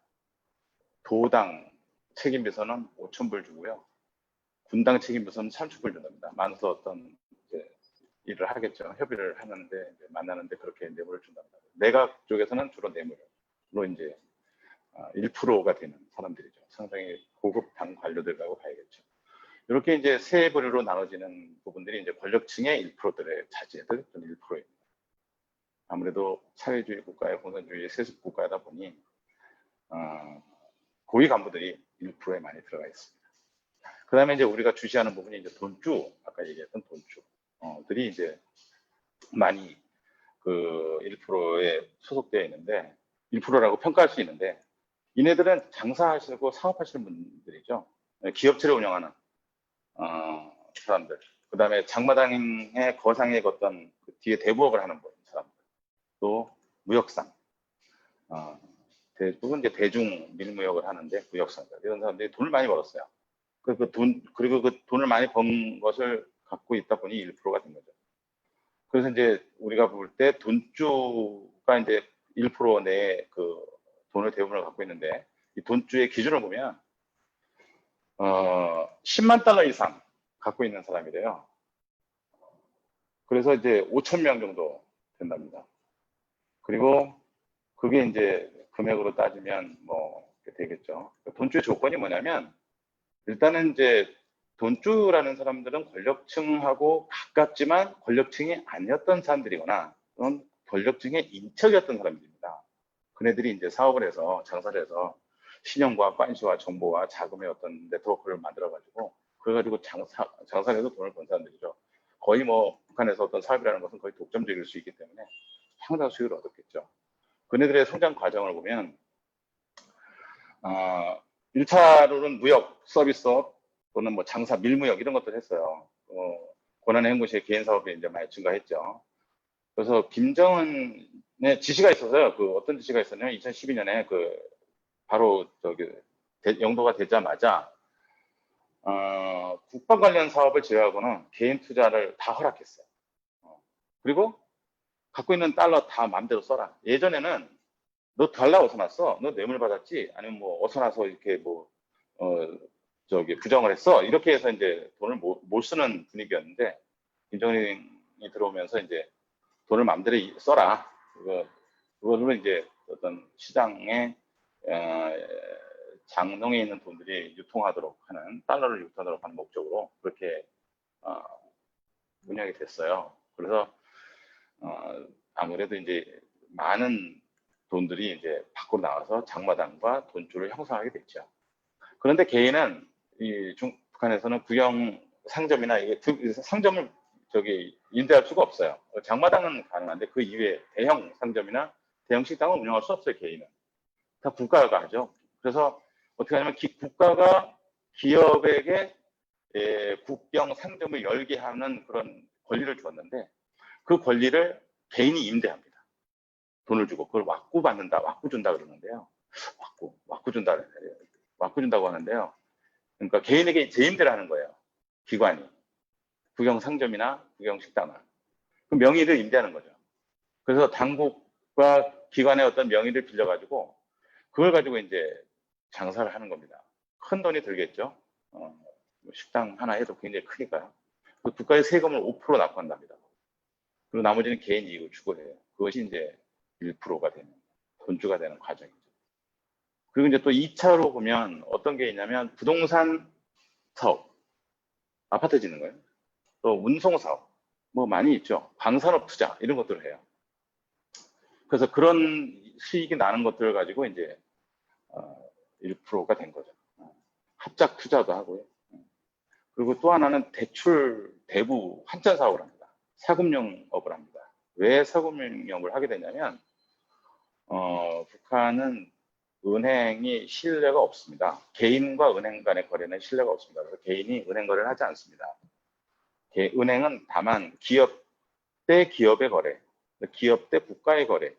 도당 책임비서는 5,000불 주고요. 군당 책임비서는 3,000불 준답니다. 만나서 어떤 이제 일을 하겠죠. 협의를 하는데 만나는데 그렇게 뇌물을 준답니다. 내각 쪽에서는 주로 뇌물로 이제 1%가 되는 사람들이죠. 상당히 고급 당 관료들이라고 봐야겠죠. 이렇게 이제 세 부류로 나눠지는 부분들이 이제 권력층의 1%들의 자제들, 1%입니다. 아무래도 사회주의 국가의 공산주의 세습 국가다 보니 고위 간부들이 1%에 많이 들어가 있습니다. 그 다음에 이제 우리가 주시하는 부분이 이제 돈주, 아까 얘기했던 돈주들이 이제 많이 그 1%에 소속되어 있는데 1%라고 평가할 수 있는데 이네들은 장사하시고 사업하시는 분들이죠. 기업체를 운영하는 사람들. 그 다음에 장마당의 거상의 어떤 그 뒤에 대부업을 하는 사람들. 또 무역상. 대부분 이제 대중 밀무역을 하는데 무역상들 이런 사람들이 돈을 많이 벌었어요. 그리고 그 돈을 많이 번 것을 갖고 있다 보니 1%가 된 거죠. 그래서 이제 우리가 볼 때 돈주가 이제 1% 내에 그 돈을 대부분을 갖고 있는데 이 돈주의 기준을 보면 10만 달러 이상 갖고 있는 사람이래요. 그래서 이제 5,000명 정도 된답니다. 그리고 그게 이제 금액으로 따지면 뭐 되겠죠. 돈주의 조건이 뭐냐면 일단은 이제 돈주라는 사람들은 권력층하고 가깝지만 권력층이 아니었던 사람들이거나 또는 권력층의 인척이었던 사람들입니다. 그네들이 이제 사업을 해서 장사를 해서 신용과 관시와 정보와 자금의 어떤 네트워크를 만들어가지고 그래가지고 장사를 해서 돈을 번 사람들이죠. 거의 뭐 북한에서 어떤 사업이라는 것은 거의 독점적일 수 있기 때문에 상당 수익을 얻었겠죠. 그네들의 성장 과정을 보면 1차로는 무역, 서비스업 또는 뭐 장사, 밀무역 이런 것들 했어요. 고난의 행군시의 개인 사업이 이제 많이 증가했죠. 그래서 김정은의 지시가 있어서요. 그 어떤 지시가 있었냐면 2012년에 그 바로 영도가 되자마자 국방 관련 사업을 제외하고는 개인 투자를 다 허락했어요. 그리고 갖고 있는 달러 다 마음대로 써라. 예전에는 너 달러 어디서 났어? 너 뇌물 받았지? 아니면 뭐 어디서 나서 이렇게 뭐 부정을 했어? 이렇게 해서 이제 돈을 못 쓰는 분위기였는데 김정은이 들어오면서 이제 돈을 마음대로 써라. 그걸로 이제 어떤 시장에 장롱에 있는 돈들이 유통하도록 하는 달러를 유통하도록 하는 목적으로 그렇게 운영이 됐어요. 그래서 아무래도 이제 많은 돈들이 이제 밖으로 나와서 장마당과 돈줄을 형성하게 됐죠. 그런데 개인은 북한에서는 국영 상점이나 상점을 임대할 수가 없어요. 장마당은 가능한데 그 이외에 대형 상점이나 대형 식당은 운영할 수 없어요. 개인은 다 국가가 하죠. 그래서 어떻게 하냐면 국가가 기업에게 국영 상점을 열게 하는 그런 권리를 주었는데 그 권리를 개인이 임대합니다. 돈을 주고 그걸 왁구 준다 그러는데요. 왁구 준다고 하는데요. 그러니까 개인에게 재임대를 하는 거예요. 기관이 국영 상점이나 국영 식당을 그 명의를 임대하는 거죠. 그래서 당국과 기관의 어떤 명의를 빌려가지고 그걸 가지고 이제 장사를 하는 겁니다. 큰 돈이 들겠죠. 식당 하나 해도 굉장히 크니까요. 그 국가의 세금을 5% 납부한답니다. 그리고 나머지는 개인 이익을 추구해요. 그것이 이제 1%가 되는 돈주가 되는 과정이죠. 그리고 이제 또 2차로 보면 어떤 게 있냐면 부동산 사업, 아파트 짓는 거예요. 또 운송 사업, 뭐 많이 있죠. 방산업 투자 이런 것들을 해요. 그래서 그런 수익이 나는 것들을 가지고 이제 1%가 된 거죠. 합작 투자도 하고요. 그리고 또 하나는 대부 환전 사업을 합니다. 사금융업을 합니다. 왜 사금융업을 하게 되냐면 북한은 은행이 신뢰가 없습니다. 개인과 은행 간의 거래는 신뢰가 없습니다. 그래서 개인이 은행 거래를 하지 않습니다. 은행은 다만 기업 대 기업의 거래, 기업 대 국가의 거래,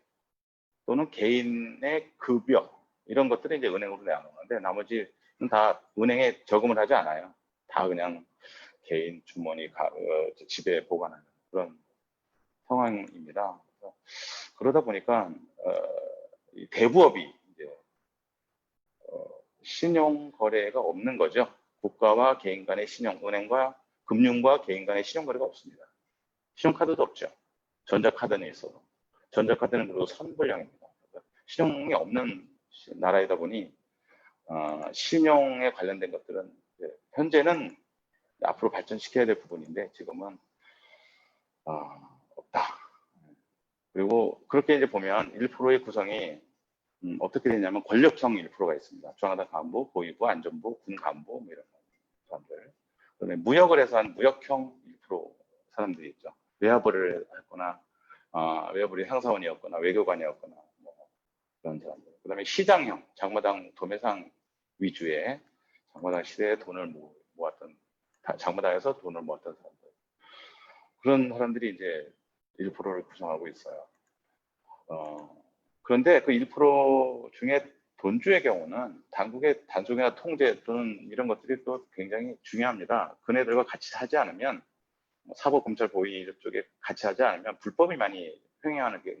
또는 개인의 급여 이런 것들이 이제 은행으로 내놓는데 나머지는 다 은행에 저금을 하지 않아요. 다 그냥 개인 주머니 집에 보관하는 그런 상황입니다. 그러다 보니까 이 대부업이 이제 신용 거래가 없는 거죠. 국가와 개인 간의 은행과 금융과 개인 간의 신용 거래가 없습니다. 신용카드도 없죠. 전자카드는 있어도. 전자카드는 그리고 선불형입니다. 신용이 없는 나라이다 보니 신용에 관련된 것들은 현재는 앞으로 발전시켜야 될 부분인데 지금은 없다. 그리고 그렇게 이제 보면 1%의 구성이 어떻게 되냐면 권력형 1%가 있습니다. 중앙당 간부, 고위부, 안전부, 군 간부 뭐 이런 사람들. 그다음에 무역을 해서 한 무역형 1% 사람들이 있죠. 외화벌이를 했거나 외화벌이 상사원이었거나 외교관이었거나 뭐 그런 사람들. 그다음에 시장형 장마당 도매상 위주의 장마당 시대에 돈을 모았던 장마당에서 돈을 모았던 사람들. 그런 사람들이 이제 1%를 구성하고 있어요. 그런데 그 1% 중에 돈주의 경우는 당국의 단속이나 통제 또는 이런 것들이 또 굉장히 중요합니다. 그네들과 같이 하지 않으면 사법, 검찰, 보위 이쪽 쪽에 같이 하지 않으면 불법이 많이 횡행하는 게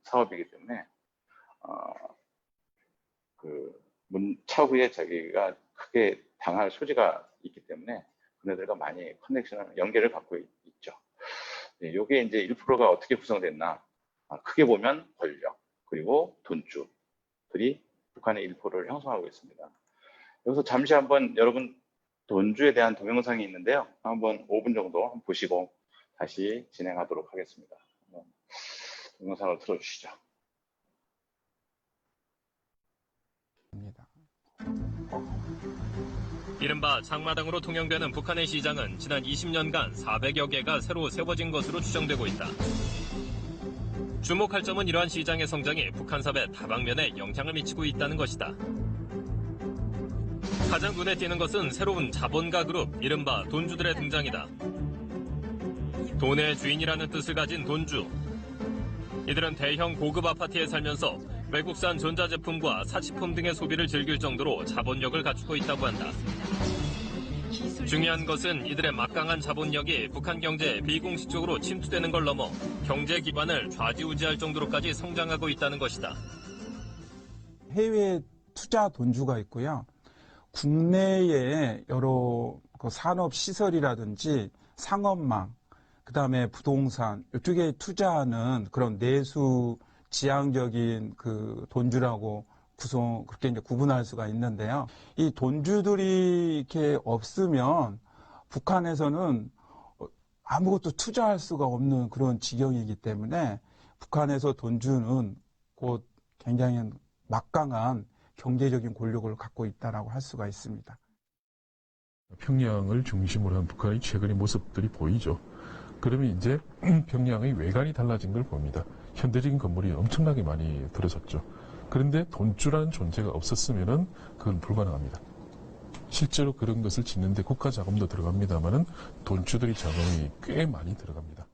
사업이기 때문에 차후에 자기가 크게 당할 소지가 있기 때문에 그네들과 많이 연계를 갖고 있죠. 이게 이제 1%가 어떻게 구성됐나? 크게 보면 권력 그리고 돈주들이 북한의 1%를 형성하고 있습니다. 여기서 잠시 한번 여러분 돈주에 대한 동영상이 있는데요. 한번 5분 정도 한번 보시고 다시 진행하도록 하겠습니다. 동영상을 틀어주시죠.
이른바 장마당으로 통용되는 북한의 시장은 지난 20년간 400여 개가 새로 세워진 것으로 추정되고 있다. 주목할 점은 이러한 시장의 성장이 북한 사회 다방면에 영향을 미치고 있다는 것이다. 가장 눈에 띄는 것은 새로운 자본가 그룹, 이른바 돈주들의 등장이다. 돈의 주인이라는 뜻을 가진 돈주. 이들은 대형 고급 아파트에 살면서 외국산 전자제품과 사치품 등의 소비를 즐길 정도로 자본력을 갖추고 있다고 한다. 중요한 것은 이들의 막강한 자본력이 북한 경제에 비공식적으로 침투되는 걸 넘어 경제 기반을 좌지우지할 정도로까지 성장하고 있다는 것이다.
해외 투자 돈주가 있고요. 국내에 여러 산업 시설이라든지 상업망, 그다음에 부동산 이쪽에 투자하는 그런 내수 지향적인 그 돈주라고 그렇게 이제 구분할 수가 있는데요. 이 돈주들이 이렇게 없으면 북한에서는 아무것도 투자할 수가 없는 그런 지경이기 때문에 북한에서 돈주는 곧 굉장히 막강한 경제적인 권력을 갖고 있다라고 할 수가 있습니다.
평양을 중심으로 한 북한의 최근의 모습들이 보이죠. 그러면 이제 평양의 외관이 달라진 걸 봅니다. 현대적인 건물이 엄청나게 많이 들어섰죠. 그런데 돈주라는 존재가 없었으면은 그건 불가능합니다. 실제로 그런 것을 짓는데 국가 자금도 들어갑니다만은 돈주들의 자금이 꽤 많이 들어갑니다.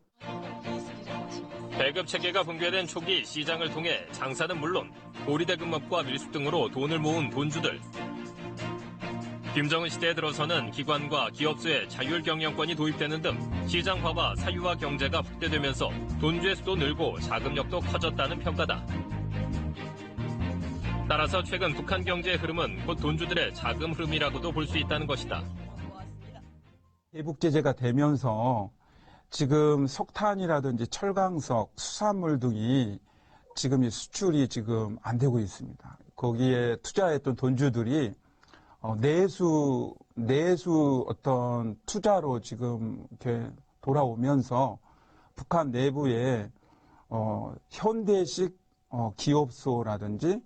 배급 체계가 붕괴된 초기 시장을 통해 장사는 물론 고리대금업과 밀수 등으로 돈을 모은 돈주들. 김정은 시대에 들어서는 기관과 기업소의 자율 경영권이 도입되는 등 시장화와 사유화 경제가 확대되면서 돈주의 수도 늘고 자금력도 커졌다는 평가다. 따라서 최근 북한 경제의 흐름은 곧 돈주들의 자금 흐름이라고도 볼 수 있다는 것이다.
대북 제재가 되면서 지금 석탄이라든지 철강석, 수산물 등이 지금 이 수출이 지금 안 되고 있습니다. 거기에 투자했던 돈주들이 내수 어떤 투자로 지금 이렇게 돌아오면서 북한 내부에 현대식 기업소라든지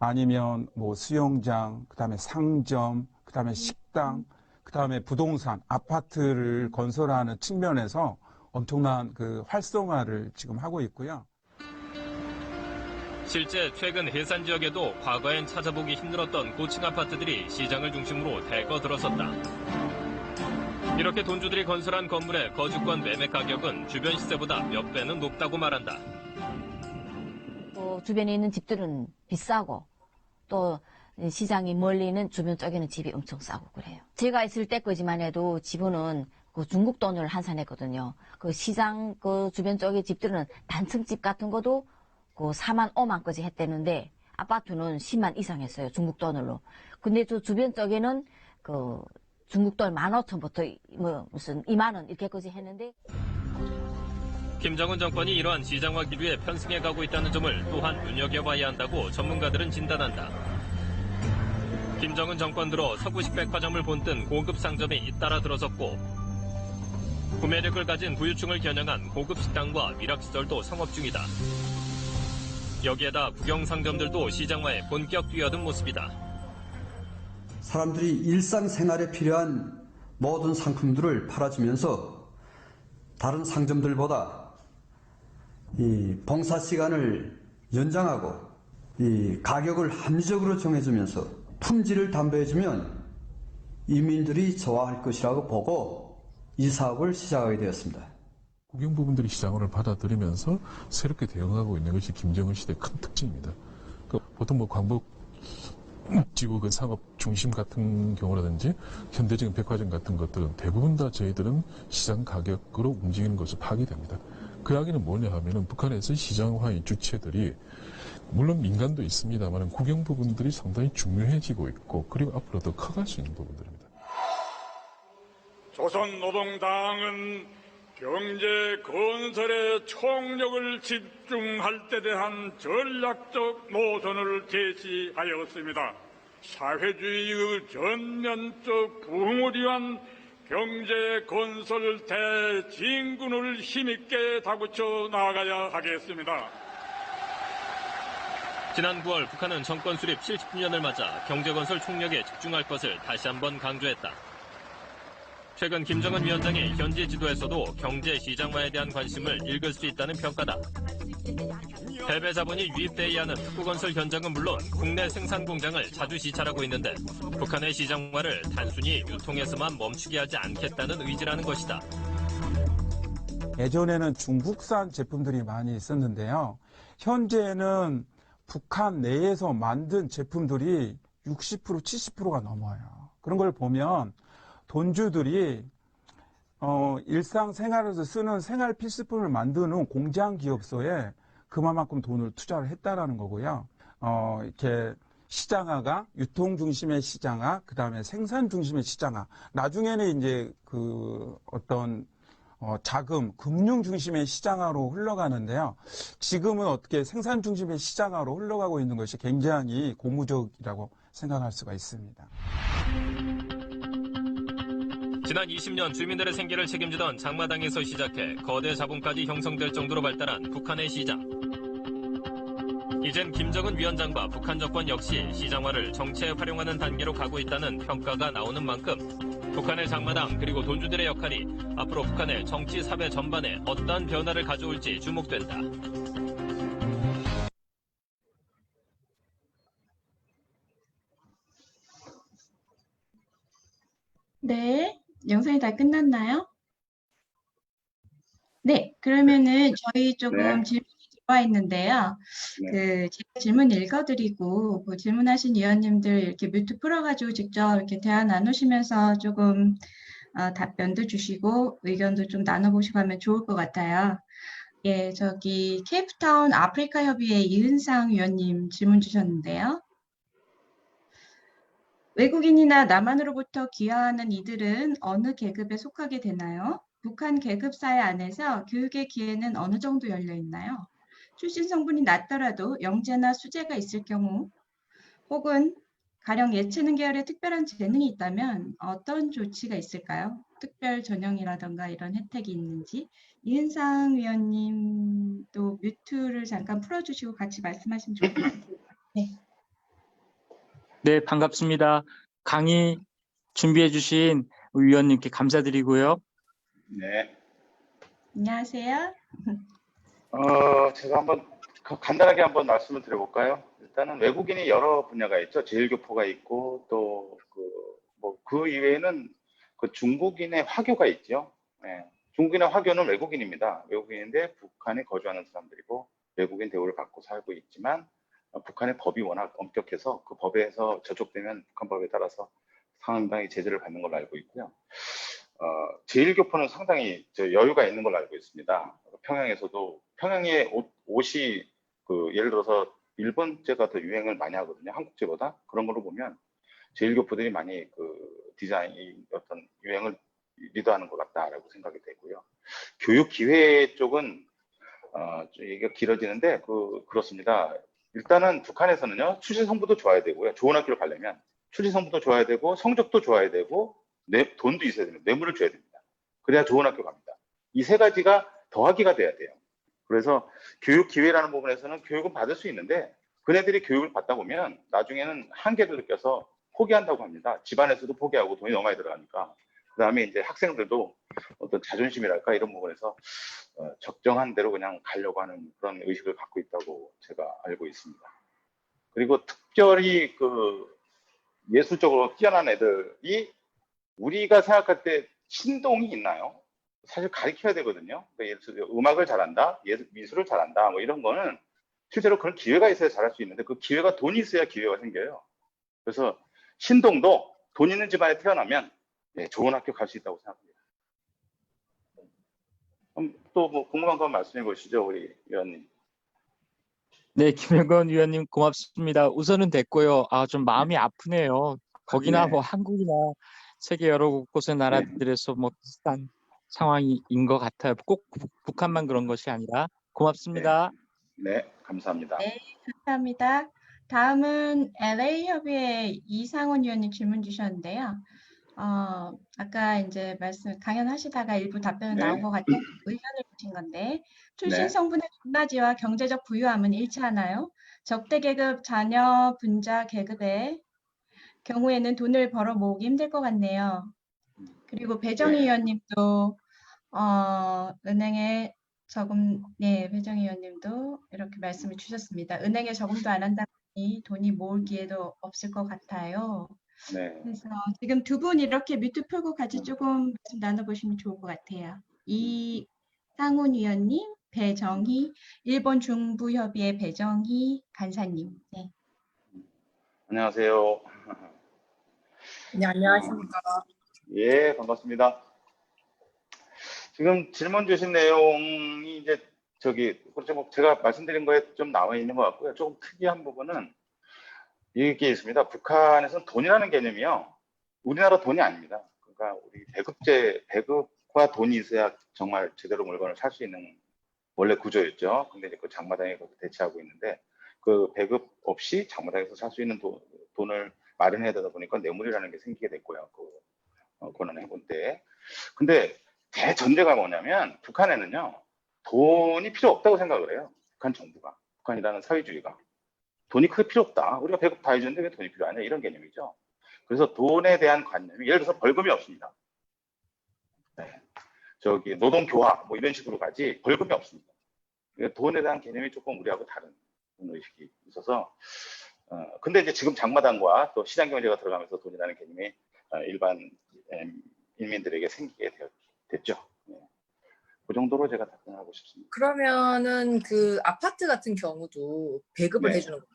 아니면 뭐 수영장, 그다음에 상점, 그다음에 식당, 그다음에 부동산, 아파트를 건설하는 측면에서 엄청난 그 활성화를 지금 하고 있고요.
실제 최근 해산 지역에도 과거엔 찾아보기 힘들었던 고층 아파트들이 시장을 중심으로 대거 들어섰다. 이렇게 돈주들이 건설한 건물의 거주권 매매 가격은 주변 시세보다 몇 배는 높다고 말한다.
또 주변에 있는 집들은 비싸고 또 시장이 멀리 있는 주변 쪽에는 집이 엄청 싸고 그래요. 제가 있을 때까지만 해도 집은 그 중국 돈을 환산했거든요. 그 시장 그 주변 쪽의 집들은 단층집 같은 것도 그 4만 5만까지 했대는데 아파트는 10만 이상 했어요. 중국 돈으로. 근데 저 주변 쪽에는 그 중국 돈 15,000부터 뭐 무슨 2만 원 이렇게까지 했는데
김정은 정권이 이러한 시장화 기류에 편승해 가고 있다는 점을 또한 눈여겨봐야 한다고 전문가들은 진단한다. 김정은 정권 들어 서구식 백화점을 본뜬 고급 상점이 잇따라 들어섰고 구매력을 가진 부유층을 겨냥한 고급 식당과 미락시설도 성업 중이다. 여기에다 국영 상점들도 시장화에 본격 뛰어든 모습이다.
사람들이 일상생활에 필요한 모든 상품들을 팔아주면서 다른 상점들보다 이 봉사 시간을 연장하고 이 가격을 합리적으로 정해주면서 품질을 담보해주면 이민들이 좋아할 것이라고 보고 이 사업을 시작하게 되었습니다.
국영 부분들이 시장을 받아들이면서 새롭게 대응하고 있는 것이 김정은 시대의 큰 특징입니다. 보통 뭐 광복지구 그 상업 중심 같은 경우라든지 현대적인 백화점 같은 것들은 대부분 다 저희들은 시장 가격으로 움직이는 것으로 파악이 됩니다. 그 이야기는 뭐냐 하면은 북한에서 시장화의 주체들이 물론 민간도 있습니다만 국영 부분들이 상당히 중요해지고 있고 그리고 앞으로 더 커갈 수 있는 부분들입니다.
조선노동당은 경제 건설에 총력을 집중할 때 대한 전략적 노선을 제시하였습니다. 사회주의의 전면적 부흥을 위한 경제 건설 대진군을 힘있게 다구쳐 나가야 하겠습니다.
지난 9월 북한은 정권 수립 70주년을 맞아 경제건설 총력에 집중할 것을 다시 한번 강조했다. 최근 김정은 위원장의 현지 지도에서도 경제 시장화에 대한 관심을 읽을 수 있다는 평가다. 해외 자본이 유입돼야 하는 특구건설 현장은 물론 국내 생산 공장을 자주 시찰하고 있는데 북한의 시장화를 단순히 유통에서만 멈추게 하지 않겠다는 의지라는 것이다.
예전에는 중국산 제품들이 많이 있었는데요. 현재는 북한 내에서 만든 제품들이 60%, 70%가 넘어요. 그런 걸 보면 돈주들이 일상생활에서 쓰는 생활 필수품을 만드는 공장 기업소에 그만큼 돈을 투자를 했다라는 거고요. 이렇게 시장화가 유통 중심의 시장화, 그 다음에 생산 중심의 시장화. 나중에는 이제 그 어떤 자금, 금융 중심의 시장화로 흘러가는데요. 지금은 어떻게 생산 중심의 시장화로 흘러가고 있는 것이 굉장히 고무적이라고 생각할 수가 있습니다.
지난 20년 주민들의 생계를 책임지던 장마당에서 시작해 거대 자본까지 형성될 정도로 발달한 북한의 시장. 이젠 김정은 위원장과 북한 정권 역시 시장화를 정치에 활용하는 단계로 가고 있다는 평가가 나오는 만큼 북한의 장마당 그리고 돈주들의 역할이 앞으로 북한의 정치 사회 전반에 어떠한 변화를 가져올지 주목된다.
네, 영상이 다 끝났나요? 네, 그러면은 저희 조금
네.
질문이 들어와 있는데요.
네.
제가 질문 읽어드리고 그 질문하신 위원님들 이렇게 뮤트 풀어가지고 직접 이렇게 대화 나누시면서 조금 답변도 주시고 의견도 좀 나눠보시고 하면 좋을 것 같아요. 예, 저기 케이프타운 아프리카 협의회 이은상 위원님 질문 주셨는데요. 외국인이나 남한으로부터 귀화하는 이들은 어느 계급에 속하게 되나요? 북한 계급 사회 안에서 교육의 기회는 어느 정도 열려 있나요? 출신 성분이 낮더라도 영재나 수재가 있을 경우 혹은 가령 예체능 계열의 특별한 재능이 있다면 어떤 조치가 있을까요? 특별 전형이라던가 이런 혜택이 있는지. 이은상 위원님도 뮤트를 잠깐 풀어주시고 같이 말씀하시면 좋을 것 같아요. 네.
네, 반갑습니다. 강의 준비해 주신 위원님께 감사드리고요.
네.
안녕하세요.
제가 한번 간단하게 한번 말씀을 드려볼까요? 일단은 외국인이 여러 분야가 있죠. 제일교포가 있고 또 그 이외에는 그 중국인의 화교가 있죠. 네. 중국인의 화교는 외국인입니다. 외국인인데 북한에 거주하는 사람들이고 외국인 대우를 받고 살고 있지만 북한의 법이 워낙 엄격해서 그 법에서 저촉되면 북한 법에 따라서 상당히 제재를 받는 걸로 알고 있고요. 제일교포는 상당히 여유가 있는 걸로 알고 있습니다. 평양에서도 평양의 옷이 예를 들어서 일본제가 더 유행을 많이 하거든요. 한국제보다. 그런 걸로 보면 제일교포들이 많이 디자인 어떤 유행을 리드하는 것 같다라고 생각이 되고요. 교육 기회 쪽은 얘기가 길어지는데 그렇습니다. 일단은 북한에서는요, 출신 성부도 좋아야 되고요. 좋은 학교를 가려면 출신 성부도 좋아야 되고 성적도 좋아야 되고 돈도 있어야 됩니다. 뇌물을 줘야 됩니다. 그래야 좋은 학교 갑니다. 이 세 가지가 더하기가 돼야 돼요. 그래서 교육 기회라는 부분에서는 교육은 받을 수 있는데 그네들이 교육을 받다 보면 나중에는 한계를 느껴서 포기한다고 합니다. 집안에서도 포기하고 돈이 너무 많이 들어가니까. 그 다음에 이제 학생들도 어떤 자존심이랄까 이런 부분에서 적정한 대로 그냥 가려고 하는 그런 의식을 갖고 있다고 제가 알고 있습니다. 그리고 특별히 예술적으로 뛰어난 애들이 우리가 생각할 때 신동이 있나요? 사실 가르쳐야 되거든요. 그러니까 예를 들어 음악을 잘한다, 미술을 잘한다, 뭐 이런 거는 실제로 그런 기회가 있어야 잘할 수 있는데 그 기회가 돈이 있어야 기회가 생겨요. 그래서 신동도 돈 있는 집안에 태어나면 좋은 학교 갈 수 있다고 생각합니다. 또 뭐 궁금한 거 말씀해 보시죠, 우리 위원님.
네, 김영건 위원님 고맙습니다. 우선은 됐고요. 좀 마음이 아프네요. 거기나
네.
뭐 한국이나 세계 여러 곳의 나라들에서 뭐 비슷한 상황인 것 같아요. 꼭 북한만 그런 것이 아니라. 고맙습니다.
네, 감사합니다.
네, 감사합니다. 다음은 LA 협의회 이상훈 위원님 질문 주셨는데요. 아까 이제 강연하시다가 일부 답변은
네.
나온 것 같아서 의견을 주신 건데, 출신
네.
성분의 높낮이와 경제적 부유함은 일치하나요? 적대 계급 자녀 분자 계급의 경우에는 돈을 벌어 모으기 힘들 것 같네요. 그리고 배정희 위원님도 은행에 배정희 위원님도 이렇게 말씀을 주셨습니다. 은행에 저금도 안 한다 보니 돈이 모을 기회도 없을 것 같아요.
네.
그래서 지금 두 분 이렇게 뮤트 풀고 같이 조금 말씀 나눠보시면 좋을 것 같아요. 이상훈 위원님, 배정희, 일본 중부협의회 배정희 간사님. 네.
안녕하세요.
네, 안녕하십니까.
예, 반갑습니다. 지금 질문 주신 내용이 이제 제가 말씀드린 거에 좀 나와 있는 것 같고요. 조금 특이한 부분은 이게 있습니다. 북한에서는 돈이라는 개념이요. 우리나라 돈이 아닙니다. 그러니까 우리 배급과 돈이 있어야 정말 제대로 물건을 살 수 있는 원래 구조였죠. 근데 이제 그 장마당에 대체하고 있는데 그 배급 없이 장마당에서 살 수 있는 돈을 마련해야 되다 보니까 뇌물이라는 게 생기게 됐고요. 권한해본 때. 근데 대전제가 뭐냐면 북한에는요. 돈이 필요 없다고 생각을 해요. 북한 정부가. 북한이라는 사회주의가. 돈이 크게 필요 없다. 우리가 배급 다 해주는데 왜 돈이 필요하냐 이런 개념이죠. 그래서 돈에 대한 관념이 예를 들어서 벌금이 없습니다. 네. 저기 노동교화 뭐 이런 식으로 가지 벌금이 없습니다. 그러니까 돈에 대한 개념이 조금 우리하고 다른 의식이 있어서 근데 이제 지금 장마당과 또 시장 경제가 들어가면서 돈이라는 개념이 일반 인민들에게 생기게 됐죠. 네. 그 정도로 제가 답변하고 싶습니다.
그러면은 그 아파트 같은 경우도 배급을
네.
해주는 거예요?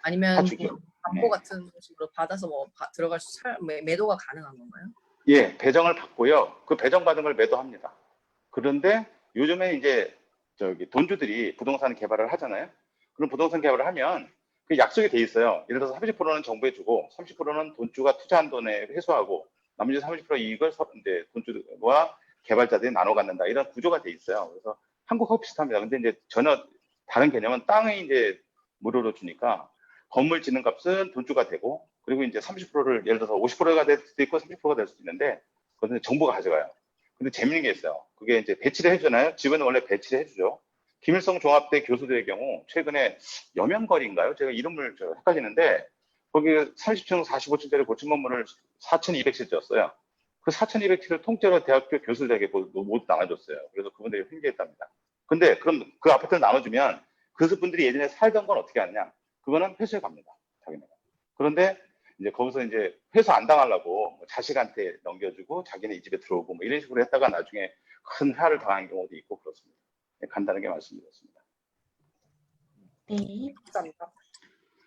아니면
다 주죠.
담보 같은 식으로 받아서 뭐 들어갈 수 매도가 가능한 건가요?
예, 배정을 받고요. 그 배정받은 걸 매도합니다. 그런데 요즘에 이제 저기 돈주들이 부동산 개발을 하잖아요. 그럼 부동산 개발을 하면 그 약속이 돼 있어요. 예를 들어서 30%는 정부에 주고 30%는 돈주가 투자한 돈에 회수하고 나머지 30% 이익을 이제 돈주와 개발자들이 나눠 갖는다. 이런 구조가 돼 있어요. 그래서 한국하고 비슷합니다. 근데 이제 전혀 다른 개념은 땅이 이제 무료로 주니까 건물 짓는 값은 돈주가 되고 그리고 이제 30%를 예를 들어서 50%가 될 수도 있고 30%가 될 수도 있는데 그것은 정부가 가져가요. 근데 재밌는 게 있어요. 그게 이제 배치를 해주나요? 집은 원래 배치를 해주죠. 김일성 종합대 교수들의 경우 최근에 여명거리인가요? 제가 이름을 헷갈리는데 거기 30층 45층짜리 고층 건물을 4,200채 였어요. 그 4,200채를 통째로 대학교 교수들에게 모두 나눠줬어요. 그래서 그분들이 흥미했답니다. 근데 그럼 그 아파트를 나눠주면 그 분들이 예전에 살던 건 어떻게 하느냐? 그거는 회수해 갑니다. 자기네가. 그런데 이제 거기서 이제 회수 안 당하려고 자식한테 넘겨주고 자기네 이 집에 들어오고 뭐 이런 식으로 했다가 나중에 큰 해를 당한 경우도 있고 그렇습니다. 네, 간단하게 말씀드렸습니다.
네.
감사합니다.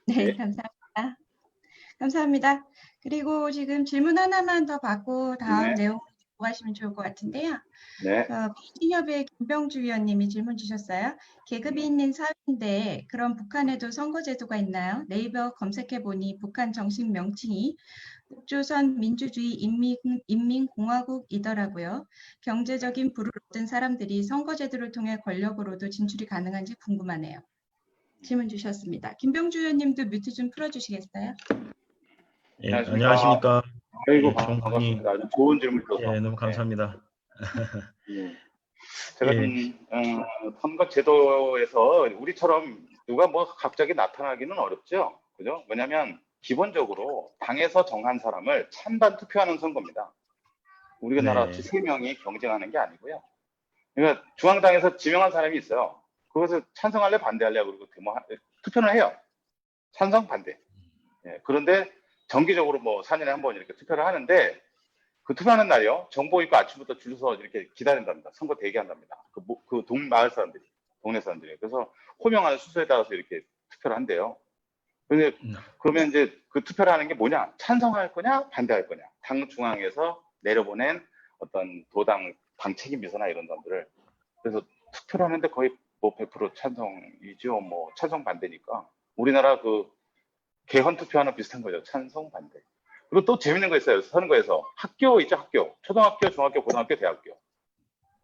네,
네.
감사합니다. 감사합니다. 그리고 지금 질문 하나만 더 받고 다음
네.
내용 가시면 좋을 것 같은데요.
네.
비신협의 김병주 위원님이 질문 주셨어요. 계급이 있는 사회인데 그럼 북한에도 선거제도가 있나요? 네이버 검색해보니 북한 정식 명칭이 북조선 민주주의 인민공화국이더라고요. 경제적인 부를 얻은 사람들이 선거제도를 통해 권력으로도 진출이 가능한지 궁금하네요. 질문 주셨습니다. 김병주 의원님도 뮤트 좀 풀어주시겠어요?
예, 안녕하십니까.
아이고,
예, 총무님.
반갑습니다. 아주 좋은 질문 주셔서.
예, 너무 감사합니다.
예. 제가
예.
좀 선거 제도에서 우리처럼 누가 뭐 갑자기 나타나기는 어렵죠. 그죠? 왜냐하면 기본적으로 당에서 정한 사람을 찬반 투표하는 선거입니다. 우리나라
네.
3명이 경쟁하는 게 아니고요. 그러니까 중앙당에서 지명한 사람이 있어요. 그것을 찬성할래 반대할래 그리고 투표는 해요. 찬성 반대. 예, 그런데 정기적으로 뭐 4년에 한 번 이렇게 투표를 하는데 그 투표하는 날이요. 정보 입고 아침부터 줄 서서 이렇게 기다린답니다. 선거 대기한답니다. 그 마을 사람들이, 동네 사람들이. 그래서 호명하는 수소에 따라서 이렇게 투표를 한대요. 근데 그러면 이제 그 투표를 하는 게 뭐냐? 찬성할 거냐, 반대할 거냐? 당 중앙에서 내려보낸 어떤 당 책임 비서나 이런 사람들을. 그래서 투표를 하는데 거의 뭐 100% 찬성이죠. 뭐 찬성 반대니까. 우리나라 그 개헌 투표하는 비슷한 거죠. 찬성 반대. 그리고 또 재밌는 거 있어요. 선거에서 학교 있죠. 학교. 초등학교, 중학교, 고등학교, 대학교.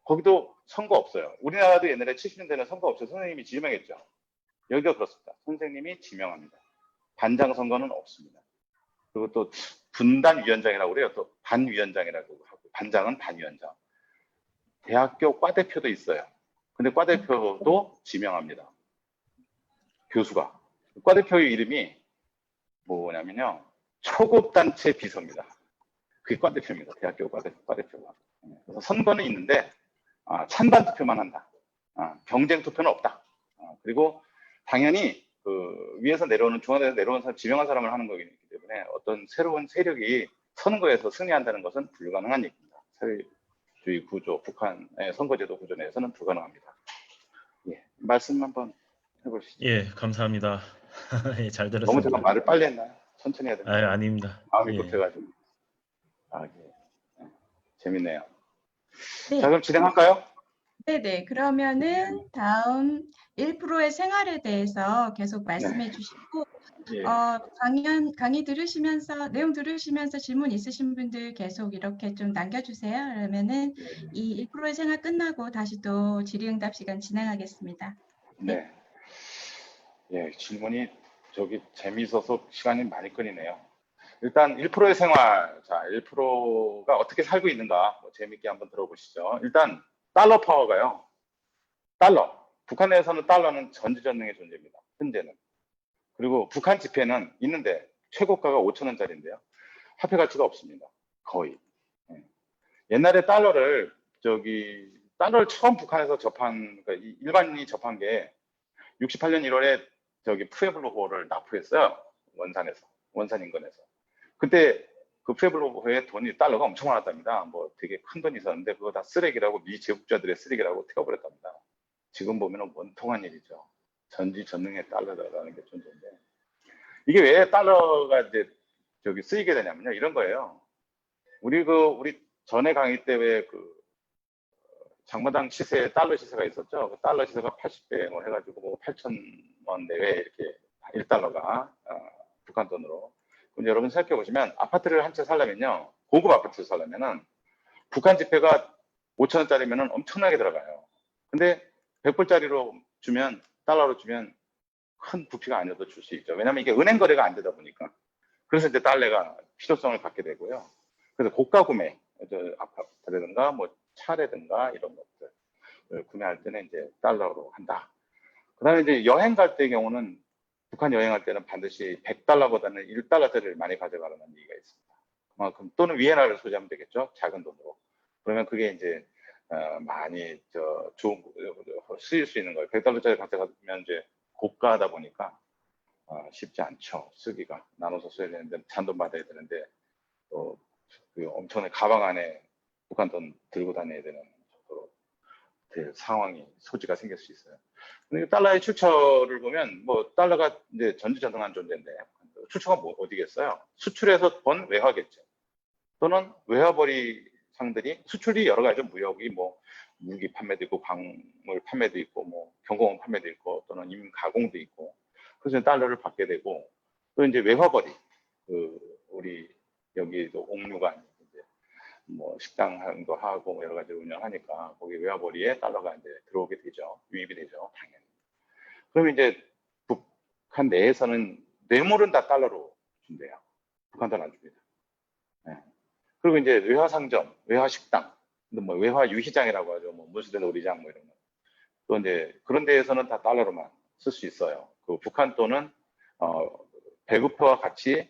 거기도 선거 없어요. 우리나라도 옛날에 70년대는 선거 없어서 선생님이 지명했죠. 여기가 그렇습니다. 선생님이 지명합니다. 반장 선거는 없습니다. 그리고 또 분단위원장이라고 그래요. 또 반위원장이라고 하고 반장은 반위원장. 대학교 과대표도 있어요. 근데 과대표도 지명합니다. 교수가. 과대표의 이름이 뭐냐면요. 초급단체 비서입니다. 그게 과대표입니다. 대학교 과대표가. 그래서 선거는 있는데 찬반 투표만 한다. 경쟁 투표는 없다. 그리고 당연히 그 위에서 내려오는 중앙에서 내려오는 사람 지명한 사람을 하는 거기 때문에 어떤 새로운 세력이 선거에서 승리한다는 것은 불가능한 얘기입니다. 사회주의 구조, 북한의 선거제도 구조 내에서는 불가능합니다. 예, 말씀 한번 해보시죠.
예, 감사합니다. 예, 잘 들었습니다.
너무 제가 말을 빨리 했나요? 천천히 해야 되나요?
아닙니다.
마음이
예.
급해가지고. 예. 재밌네요.
네.
자, 그럼 진행할까요?
네네. 그러면은 다음 1%의 생활에 대해서 계속 말씀해 주시고,
예.
강의 들으시면서, 내용 들으시면서 질문 있으신 분들 계속 이렇게 좀 남겨주세요. 그러면은 이 1%의 생활 끝나고 다시 또 질의응답 시간 진행하겠습니다.
네. 예, 질문이 재미있어서 시간이 많이 끌리네요. 일단 1%의 생활, 자, 1%가 어떻게 살고 있는가 재미있게 한번 들어보시죠. 일단 달러 파워가요. 달러. 북한 내에서는 달러는 전지전능의 존재입니다. 현재는. 그리고 북한 지폐는 있는데 최고가가 5,000원짜리인데요. 화폐 가치가 없습니다. 거의. 예. 옛날에 달러를 처음 북한에서 접한, 그러니까 일반인이 접한 게 68년 1월에 푸에블로호를 납포했어요. 원산 인근에서. 그때 그 푸에블로호에 달러가 엄청 많았답니다. 뭐 되게 큰 돈이 있었는데 그거 다 쓰레기라고, 미 제국자들의 쓰레기라고 태워버렸답니다. 지금 보면 원통한 일이죠. 전지전능의 달러라는 게 존재인데, 이게 왜 달러가 이제 쓰이게 되냐면요, 이런 거예요. 우리 전에 강의 때 왜 장마당 시세, 달러 시세가 있었죠. 그 달러 시세가 80배 뭐 해가지고 뭐 8,000원 내외 이렇게 1달러가 북한 돈으로. 근데 여러분 생각해 보시면 아파트를 한 채 살려면요, 고급 아파트를 살려면은 북한 지폐가 5,000원짜리면은 엄청나게 들어가요. 근데 100불짜리로 주면, 달러로 주면 큰 부피가 아니어도 줄 수 있죠. 왜냐하면 이게 은행 거래가 안 되다 보니까. 그래서 이제 달러가 필요성을 갖게 되고요. 그래서 고가 구매, 아파트라든가 뭐 차라든가 이런 것들 구매할 때는 이제 달러로 한다. 그다음에 이제 여행 갈 때의 경우는, 북한 여행할 때는 반드시 100달러보다는 1달러짜리를 많이 가져가라는 얘기가 있습니다. 그만큼, 또는 위엔화를 소지하면 되겠죠. 작은 돈으로. 그러면 그게 이제 많이 좋은 쓰일 수 있는 거예요. 100달러짜리 가져가면 이제 고가하다 보니까 쉽지 않죠. 쓰기가. 나눠서 써야 되는데, 잔돈 받아야 되는데, 또 엄청난 가방 안에 북한 돈 들고 다녀야 되는 정도로 될 상황이, 소지가 생길 수 있어요. 근데 달러의 출처를 보면, 뭐 달러가 이제 전지전능한 존재인데, 출처가 뭐 어디겠어요? 수출해서 번 외화겠죠. 또는 외화벌이 상들이, 수출이 여러 가지죠. 무역이 뭐 무기 판매도 있고, 광물 판매도 있고, 뭐 경공업 판매도 있고, 또는 임금 가공도 있고. 그래서 달러를 받게 되고, 또 이제 외화벌이, 우리 여기도 옥류관 이제 뭐 식당도 하고 뭐 여러 가지 운영하니까 거기 외화벌이에 달러가 이제 들어오게 되죠. 유입이 되죠, 당연히. 그러면 이제 북한 내에서는 뇌물은 다 달러로 준대요. 북한 돈 안 줍니다. 네. 그리고 이제 외화상점, 외화식당, 뭐 외화유시장이라고 하죠. 뭐 무스대 놀이장 뭐 이런 거. 또 이제 그런 데에서는 다 달러로만 쓸 수 있어요. 그 북한 돈은 배급표와 같이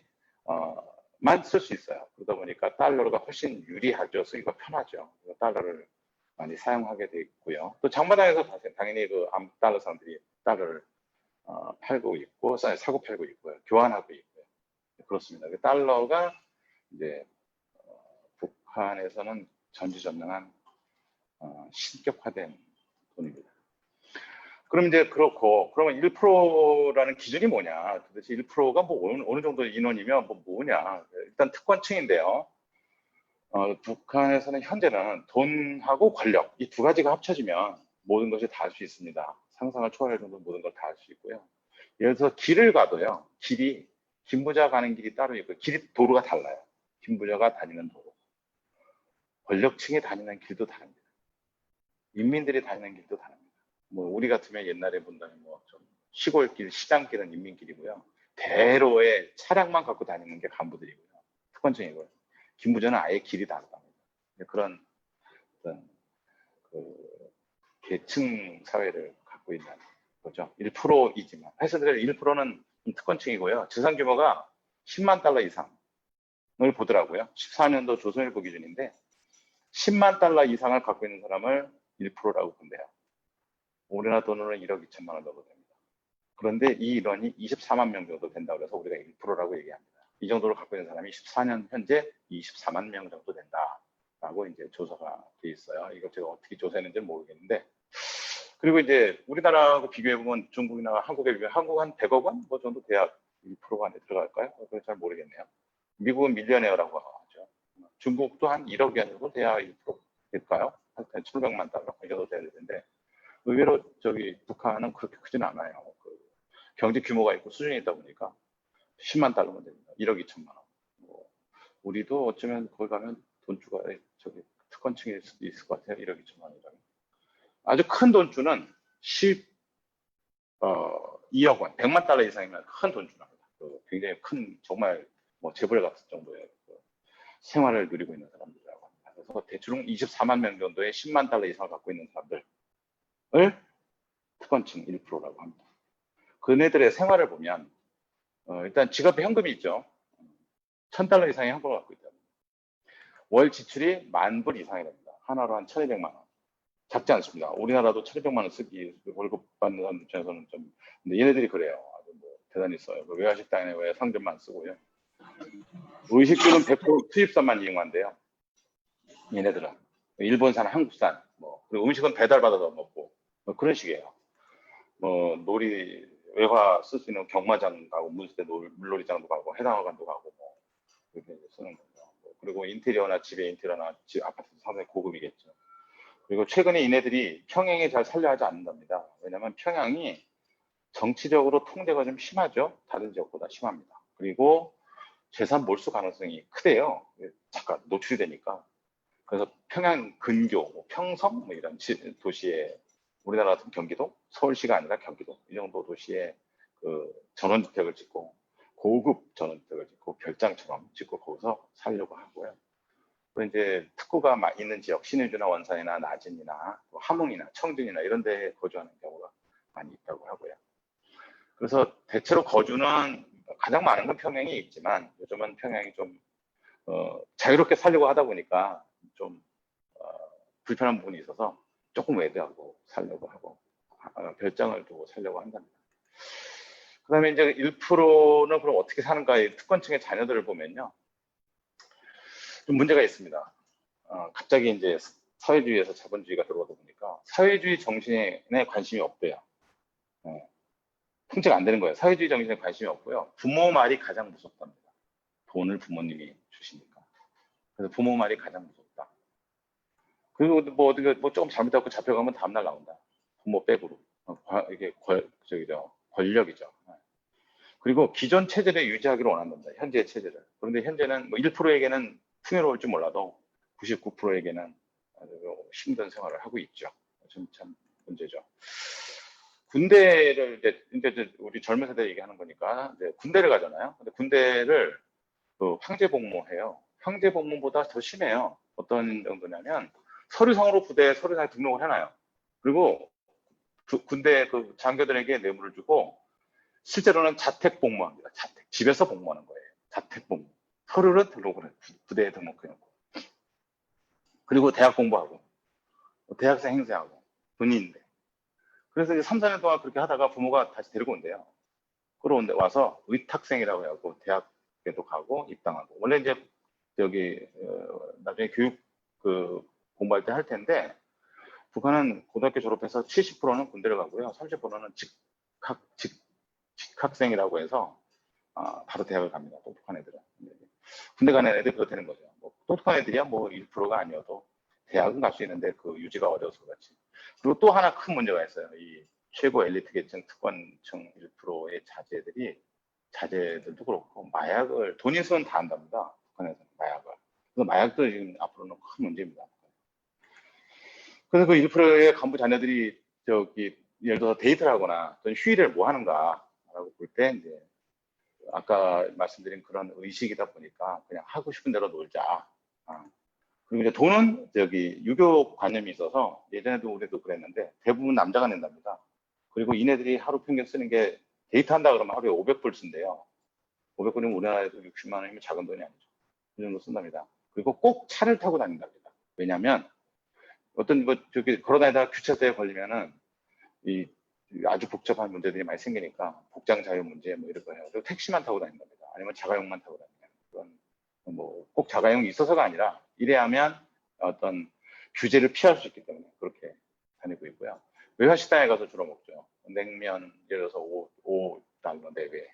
만 쓸 수 있어요. 그러다 보니까 달러가 훨씬 유리하죠. 쓰기가 편하죠. 달러를 많이 사용하게 돼 있고요. 또 장마당에서 당연히 그 암달러 사람들이 달러를 팔고 있고, 사고 팔고 있고요. 교환하고 있고요. 그렇습니다. 달러가 이제 북한에서는 전지전능한 신격화된 돈입니다. 그럼 이제 그러면 1%라는 기준이 뭐냐? 도대체 1%가 뭐 어느 정도 인원이면 뭐냐? 일단 특권층인데요. 북한에서는 현재는 돈하고 권력, 이 두 가지가 합쳐지면 모든 것이 다 할 수 있습니다. 상상을 초월할 정도 모든 걸 다 할 수 있고요. 예를 들어서 길을 가도요. 김부자 가는 길이 따로 있고, 도로가 달라요. 김부자가 다니는 도로. 권력층이 다니는 길도 다릅니다. 인민들이 다니는 길도 다릅니다. 뭐 우리 같으면 옛날에 본다면 뭐 좀 시골길, 시장길은 인민길이고요. 대로에 차량만 갖고 다니는 게 간부들이고요. 특권층이고요. 김부자는 아예 길이 다르답니다. 그런 계층 사회를 갖고 있는 거죠. 1%이지만. 하여튼 1%는 특권층이고요. 재산 규모가 10만 달러 이상을 보더라고요. 14년도 조선일보 기준인데 10만 달러 이상을 갖고 있는 사람을 1%라고 본대요. 우리나라 돈으로는 1억 2천만 원 정도 됩니다. 그런데 이 인원이 24만 명 정도 된다고 해서 우리가 1%라고 얘기합니다. 이 정도로 갖고 있는 사람이 14년 현재 24만 명 정도 된다라고 이제 조사가 돼 있어요. 이거 제가 어떻게 조사했는지는 모르겠는데, 그리고 이제 우리나라하고 비교해 보면 중국이나 한국에 비해 한국 한 100억 원 뭐 정도 돼야 1% 안에 들어갈까요? 그건 잘 모르겠네요. 미국은 밀리언웨어라고 하죠. 중국도 한 1억 원 정도 돼야 1% 될까요? 한 700만 달러 이 정도 돼야 되는데, 의외로 북한은 그렇게 크진 않아요. 경제 규모가 있고 수준이 있다 보니까 10만 달러면 됩니다. 1억 2천만 원. 우리도 어쩌면 거기 가면 돈주가 특권층일 수도 있을 것 같아요. 1억 2천만 원이라면. 아주 큰 돈주는 2억 원, 100만 달러 이상이면 큰 돈주랍니다. 굉장히 큰, 정말 뭐 재벌 같은 정도의 생활을 누리고 있는 사람들이라고 합니다. 그래서 대충 24만 명 정도의 10만 달러 이상을 갖고 있는 사람들을 특권층 1%라고 합니다. 그네들의 생활을 보면 일단 지갑에 현금이 있죠. 1,000달러 이상의 현금을 갖고 있다. 월 지출이 10,000불 이상이 됩니다. 하나로 한 1,200만 원. 작지 않습니다. 우리나라도 1,200만 원 쓰기 월급 받는 사람 입장에서는 좀, 근데 얘네들이 그래요. 아주 뭐 대단히 써요. 외화식당에 왜 상점만 쓰고요. 의식주는 100% 수입산만 이용한대요. 얘네들은 일본산, 한국산, 뭐 그리고 음식은 배달 받아서 먹고 뭐 그런 식이에요. 뭐 놀이 외화 쓸 수 있는 경마장 가고 문수대 물놀이장도 가고 해당학원도 가고 뭐 그렇게 쓰는 거죠. 그리고 인테리어나 집의 인테리어나 집 아파트도 상당히 고급이겠죠. 그리고 최근에 이네들이 평양에 잘 살려 하지 않는답니다. 왜냐하면 평양이 정치적으로 통제가 좀 심하죠. 다른 지역보다 심합니다. 그리고 재산 몰수 가능성이 크대요. 잠깐 노출이 되니까. 그래서 평양 근교, 뭐 평성 뭐 이런 도시에 우리나라 같은 경기도, 서울시가 아니라 경기도 이 정도 도시에 그 전원주택을 짓고 고급 전원주택을 짓고 별장처럼 짓고 거기서 살려고 하고요. 또 이제 특구가 있는 지역, 신의주나 원산이나 나진이나 함흥이나 청진이나 이런 데에 거주하는 경우가 많이 있다고 하고요. 그래서 대체로 거주는 가장 많은 건 평양이 있지만 요즘은 평양이 좀 자유롭게 살려고 하다 보니까 좀 불편한 부분이 있어서 조금 외대하고 살려고 하고 별장을 두고 살려고 한답니다. 그 다음에 이제 1%는 그럼 어떻게 사는가, 특권층의 자녀들을 보면요. 좀 문제가 있습니다. 갑자기 이제 사회주의에서 자본주의가 들어오다 보니까 사회주의 정신에 관심이 없대요. 통제가 안 되는 거예요. 사회주의 정신에 관심이 없고요. 부모 말이 가장 무섭답니다. 돈을 부모님이 주시니까. 그래서 부모 말이 가장 무섭다. 그리고 뭐 어떻게 뭐 조금 잘못하고 잡혀가면 다음날 나온다. 부모 백으로. 이게 권력이죠. 그리고 기존 체제를 유지하기를 원한답니다. 현재의 체제를. 그런데 현재는 뭐 1%에게는 풍요로울 줄 몰라도 99%에게는 아주 힘든 생활을 하고 있죠. 참 문제죠. 군대를 이제 우리 젊은 세대 얘기하는 거니까 이제 군대를 가잖아요. 근데 군대를 황제복무해요. 황제복무보다 더 심해요. 어떤 정도냐면 서류상으로 부대에 서류상에 등록을 해놔요. 그리고 군대 그 장교들에게 뇌물을 주고 실제로는 자택복무합니다. 집에서 복무하는 거예요. 자택복무. 서류를 등록을 해요. 부대에 등록해놓고. 그리고 대학 공부하고 대학생 행세하고 돈이 있는데. 그래서 이제 3, 4년 동안 그렇게 하다가 부모가 다시 데리고 온대요. 끌어온데 와서 의탁생이라고 해갖고 대학에도 가고 입당하고. 원래 이제 나중에 교육 공부할 때 할 텐데 북한은 고등학교 졸업해서 70%는 군대를 가고요. 30%는 직학생이라고 해서 바로 대학을 갑니다. 똑똑한 애들은. 군대 가는 애들이 그렇게 되는 거죠. 뭐 똑똑한 애들이야 뭐 1%가 아니어도 대학은 갈 수 있는데 그 유지가 어려워서 그렇지. 그리고 또 하나 큰 문제가 있어요. 이 최고 엘리트 계층 특권층 1%의 자제들도 그렇고 마약을 돈이 있으면 다 한답니다. 북한에서는 마약을. 그래서 마약도 지금 앞으로는 큰 문제입니다. 그래서 그 1%의 간부 자녀들이 예를 들어서 데이트를 하거나 또는 휴일을 뭐 하는가라고 볼 때 이제 아까 말씀드린 그런 의식이다 보니까 그냥 하고 싶은 대로 놀자. 그리고 이제 돈은 유교 관념이 있어서 예전에도 우리도 그랬는데 대부분 남자가 낸답니다. 그리고 이네들이 하루 평균 쓰는 게 데이트한다 그러면 하루에 500불 쓴대요. 500불이면 우리나라에서 60만 원이면 작은 돈이 아니죠. 그 정도 쓴답니다. 그리고 꼭 차를 타고 다닌답니다. 왜냐하면 어떤 걸어다니다가 규차대에 걸리면은 아주 복잡한 문제들이 많이 생기니까 복장 자유 문제 뭐 이런 거 해요. 그리고 택시만 타고 다닌답니다. 아니면 자가용만 타고 다니는 그런 뭐 꼭 자가용이 있어서가 아니라 이래야 하면 어떤 규제를 피할 수 있기 때문에 그렇게 다니고 있고요. 외화식당에 가서 주로 먹죠. 냉면 예를 들어서 5달러 내외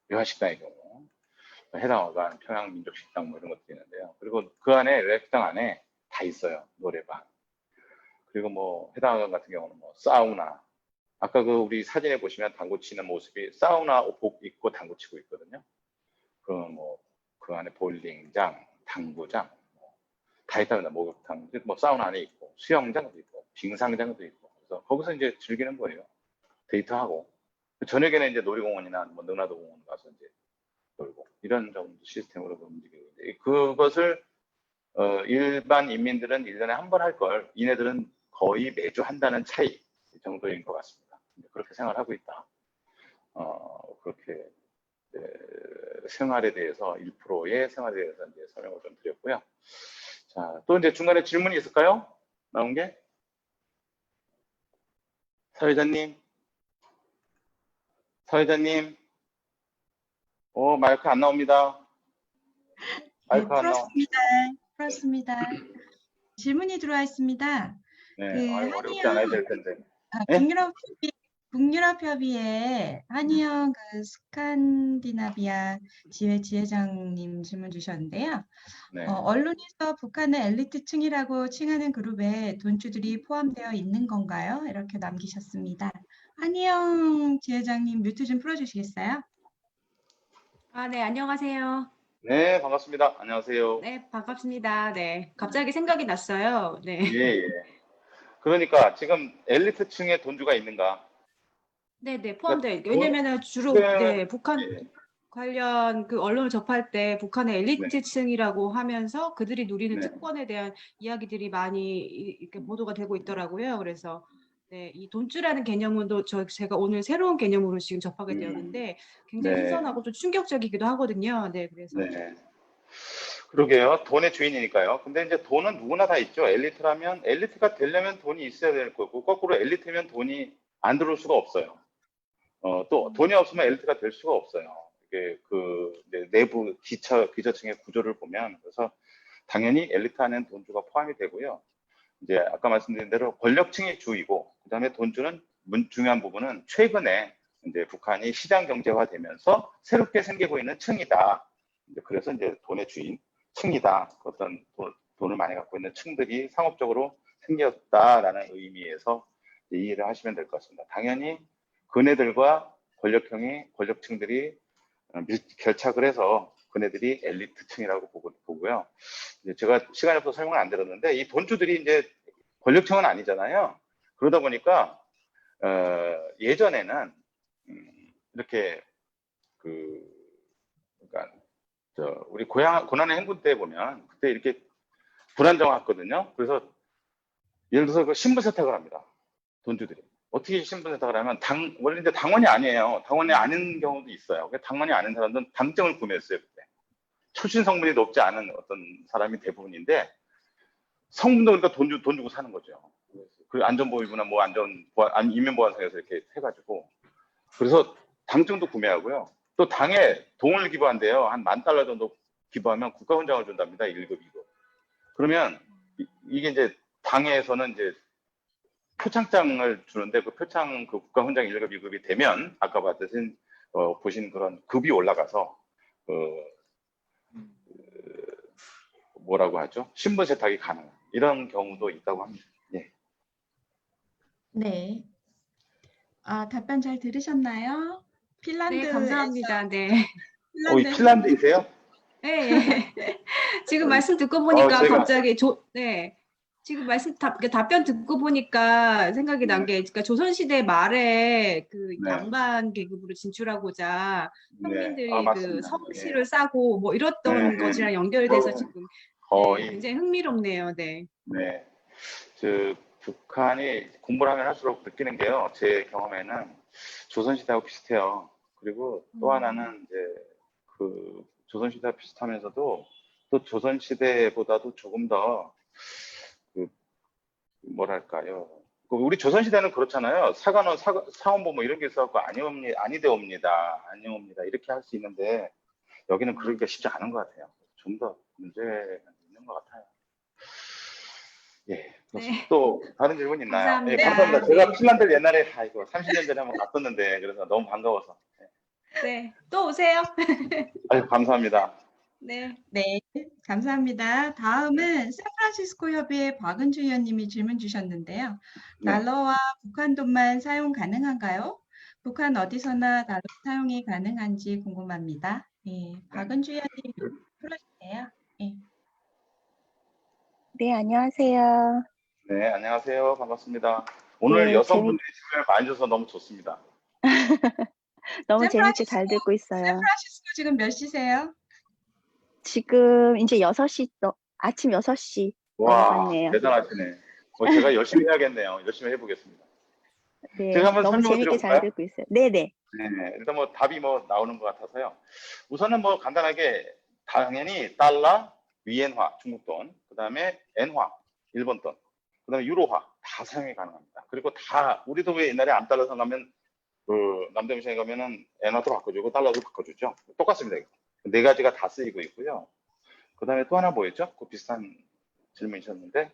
외화식당의 경우 해당어가 평양민족식당 뭐 이런 것도 있는데요. 그리고 그 안에 외화식당 안에 다 있어요. 노래방. 그리고 뭐 해당어간 같은 경우는 뭐 사우나. 아까 우리 사진에 보시면 당구 치는 모습이 사우나 복 입고 당구 치고 있거든요. 그 안에 볼링장, 당구장 다 있답니다. 목욕탕, 뭐 사우나 안에 있고 수영장도 있고 빙상장도 있고 그래서 거기서 이제 즐기는 거예요. 데이트하고 저녁에는 이제 놀이공원이나 뭐 능라도 공원 가서 이제 놀고 이런 정도 시스템으로 움직이고 있는데 그것을 일반 인민들은 1년에 한 번 할 걸 이네들은 거의 매주 한다는 차이 정도인 것 같습니다. 그렇게 생활하고 있다. 그렇게 생활에 대해서 1%의 생활에 대해서 이제 설명을 좀 드렸고요. 자, 또 이제 중간에 질문이 있을까요? 나온 게? 사회자님? 사회자님? 마이크 안 나옵니다.
네,
마이크 안 나와.
풀었습니다. 질문이 들어와 있습니다.
네, 어렵지 않아야 될 텐데. 네?
북유럽협의회 한의형 스칸디나비아 지회장님 질문 주셨는데요.
네.
언론에서 북한을 엘리트층이라고 칭하는 그룹에 돈주들이 포함되어 있는 건가요? 이렇게 남기셨습니다. 한의형 지회장님 뮤트 좀 풀어주시겠어요?
네, 안녕하세요.
네, 반갑습니다. 안녕하세요.
네, 반갑습니다. 네, 갑자기 생각이 났어요. 네.
예. 그러니까 지금 엘리트층에 돈주가 있는가?
네, 포함돼요. 왜냐면은 주로 북한 관련 그 언론을 접할 때 북한의 엘리트층이라고 하면서 그들이 누리는 특권에 대한 이야기들이 많이 이렇게 보도가 되고 있더라고요. 그래서 이 돈주라는 개념은 또 제가 오늘 새로운 개념으로 지금 접하게 되었는데 굉장히 신선하고 좀 충격적이기도 하거든요. 네, 그래서.
네. 그러게요. 돈의 주인이니까요. 근데 이제 돈은 누구나 다 있죠. 엘리트라면 엘리트가 되려면 돈이 있어야 될 거고 거꾸로 엘리트면 돈이 안 들어올 수가 없어요. 또 돈이 없으면 엘리트가 될 수가 없어요. 이게 내부 기저층의 구조를 보면 그래서 당연히 엘리트 안에는 돈주가 포함이 되고요. 이제 아까 말씀드린 대로 권력층이 주이고 그다음에 돈주는 중요한 부분은 최근에 이제 북한이 시장 경제화되면서 새롭게 생기고 있는 층이다. 그래서 이제 돈의 주인 층이다. 어떤 돈을 많이 갖고 있는 층들이 상업적으로 생겼다라는 의미에서 이해를 하시면 될 것 같습니다. 당연히 그네들과 권력층들이 결착을 해서 그네들이 엘리트층이라고 보고요. 제가 시간이 없어서 설명을 안 드렸는데 이 돈주들이 이제 권력층은 아니잖아요. 그러다 보니까 예전에는 이렇게 그러니까 우리 고난의 행군 때 보면 그때 이렇게 불안정했거든요. 그래서 예를 들어서 그 신분 세탁을 합니다. 돈주들이. 어떻게 신분 세탁을 하면 원래 이제 당원이 아니에요. 당원이 아닌 경우도 있어요. 당원이 아닌 사람들은 당증을 구매했어요. 그때. 출신 성분이 높지 않은 어떤 사람이 대부분인데 성분도 그러니까 돈 주고 사는 거죠. 그 안전보위부나 인민보안상에서 이렇게 해가지고 그래서 당증도 구매하고요. 또 당에 돈을 기부한대요. 한 $10,000 정도 기부하면 국가훈장을 준답니다. 1급, 2급. 그러면 이게 이제 당에서는 이제 표창장을 주는데 그 국가훈장 1급, 2급이 되면 아까 보신 그런 급이 올라가서 뭐라고 하죠? 신분 세탁이 가능한 이런 경우도 있다고 합니다. 예.
네. 답변 잘 들으셨나요? 핀란드.
네, 감사합니다. 네.
핀란드이세요?
네. 지금 말씀 듣고 보니까 갑자기 지금 답변 듣고 보니까 생각이 난 게, 그러니까 조선시대 말에 그 양반 계급으로 진출하고자 평민들이 그 성씨를 싸고 뭐 이랬던 것이랑 연결돼서 지금 굉장히 흥미롭네요. 네.
네. 북한이 공부를 하면 할수록 느끼는 게요. 제 경험에는 조선시대하고 비슷해요. 그리고 또 하나는 이제 그 조선시대와 비슷하면서도 또 조선시대보다도 조금 더 뭐랄까요. 우리 조선시대는 그렇잖아요. 사원보 뭐 이런 게 있어갖고 아니되옵니다. 이렇게 할 수 있는데 여기는 그러기가 쉽지 않은 것 같아요. 좀 더 문제가 있는 것 같아요. 예.
네.
또 다른 질문 있나요?
감사합니다.
예, 감사합니다. 제가 핀란드를 옛날에 30년 전에 한번 갔었는데 그래서 너무 반가워서.
네. 또 오세요.
아유, 감사합니다.
네.
네, 감사합니다. 다음은 샌프란시스코 협의회 박은주 의원님이 질문 주셨는데요. 달러와 북한 돈만 사용 가능한가요? 북한 어디서나 달러 사용이 가능한지 궁금합니다. 예, 박은주 의원님 불러주세요. 예.
네, 안녕하세요.
네, 안녕하세요. 반갑습니다. 오늘
네,
여성분들이 질문을 많이 줘서 너무 좋습니다.
너무 재밌게 잘 듣고 있어요.
샌프란시스코 지금 몇 시세요?
지금 이제 6시, 아침 6시
와,
넘어갔네요.
대단하시네. 제가 열심히 해야겠네요. 열심히 해보겠습니다.
네,
제가 한번
너무
설명을
재밌게 잘
드려볼까요?
듣고 있어요. 네네.
네, 일단 뭐 답이 뭐 나오는 것 같아서요. 우선은 뭐 간단하게 당연히 달러, 위엔화, 중국 돈, 그다음에 엔화, 일본 돈, 그다음에 유로화 다 사용이 가능합니다. 그리고 다 우리도 왜 옛날에 암달러 사가면 그 남대문시장에 가면은 엔화도 바꿔주고 달러도 바꿔주죠. 똑같습니다. 이거. 네 가지가 다 쓰이고 있고요. 그다음에 또 하나 뭐였죠? 그 비슷한 질문이셨는데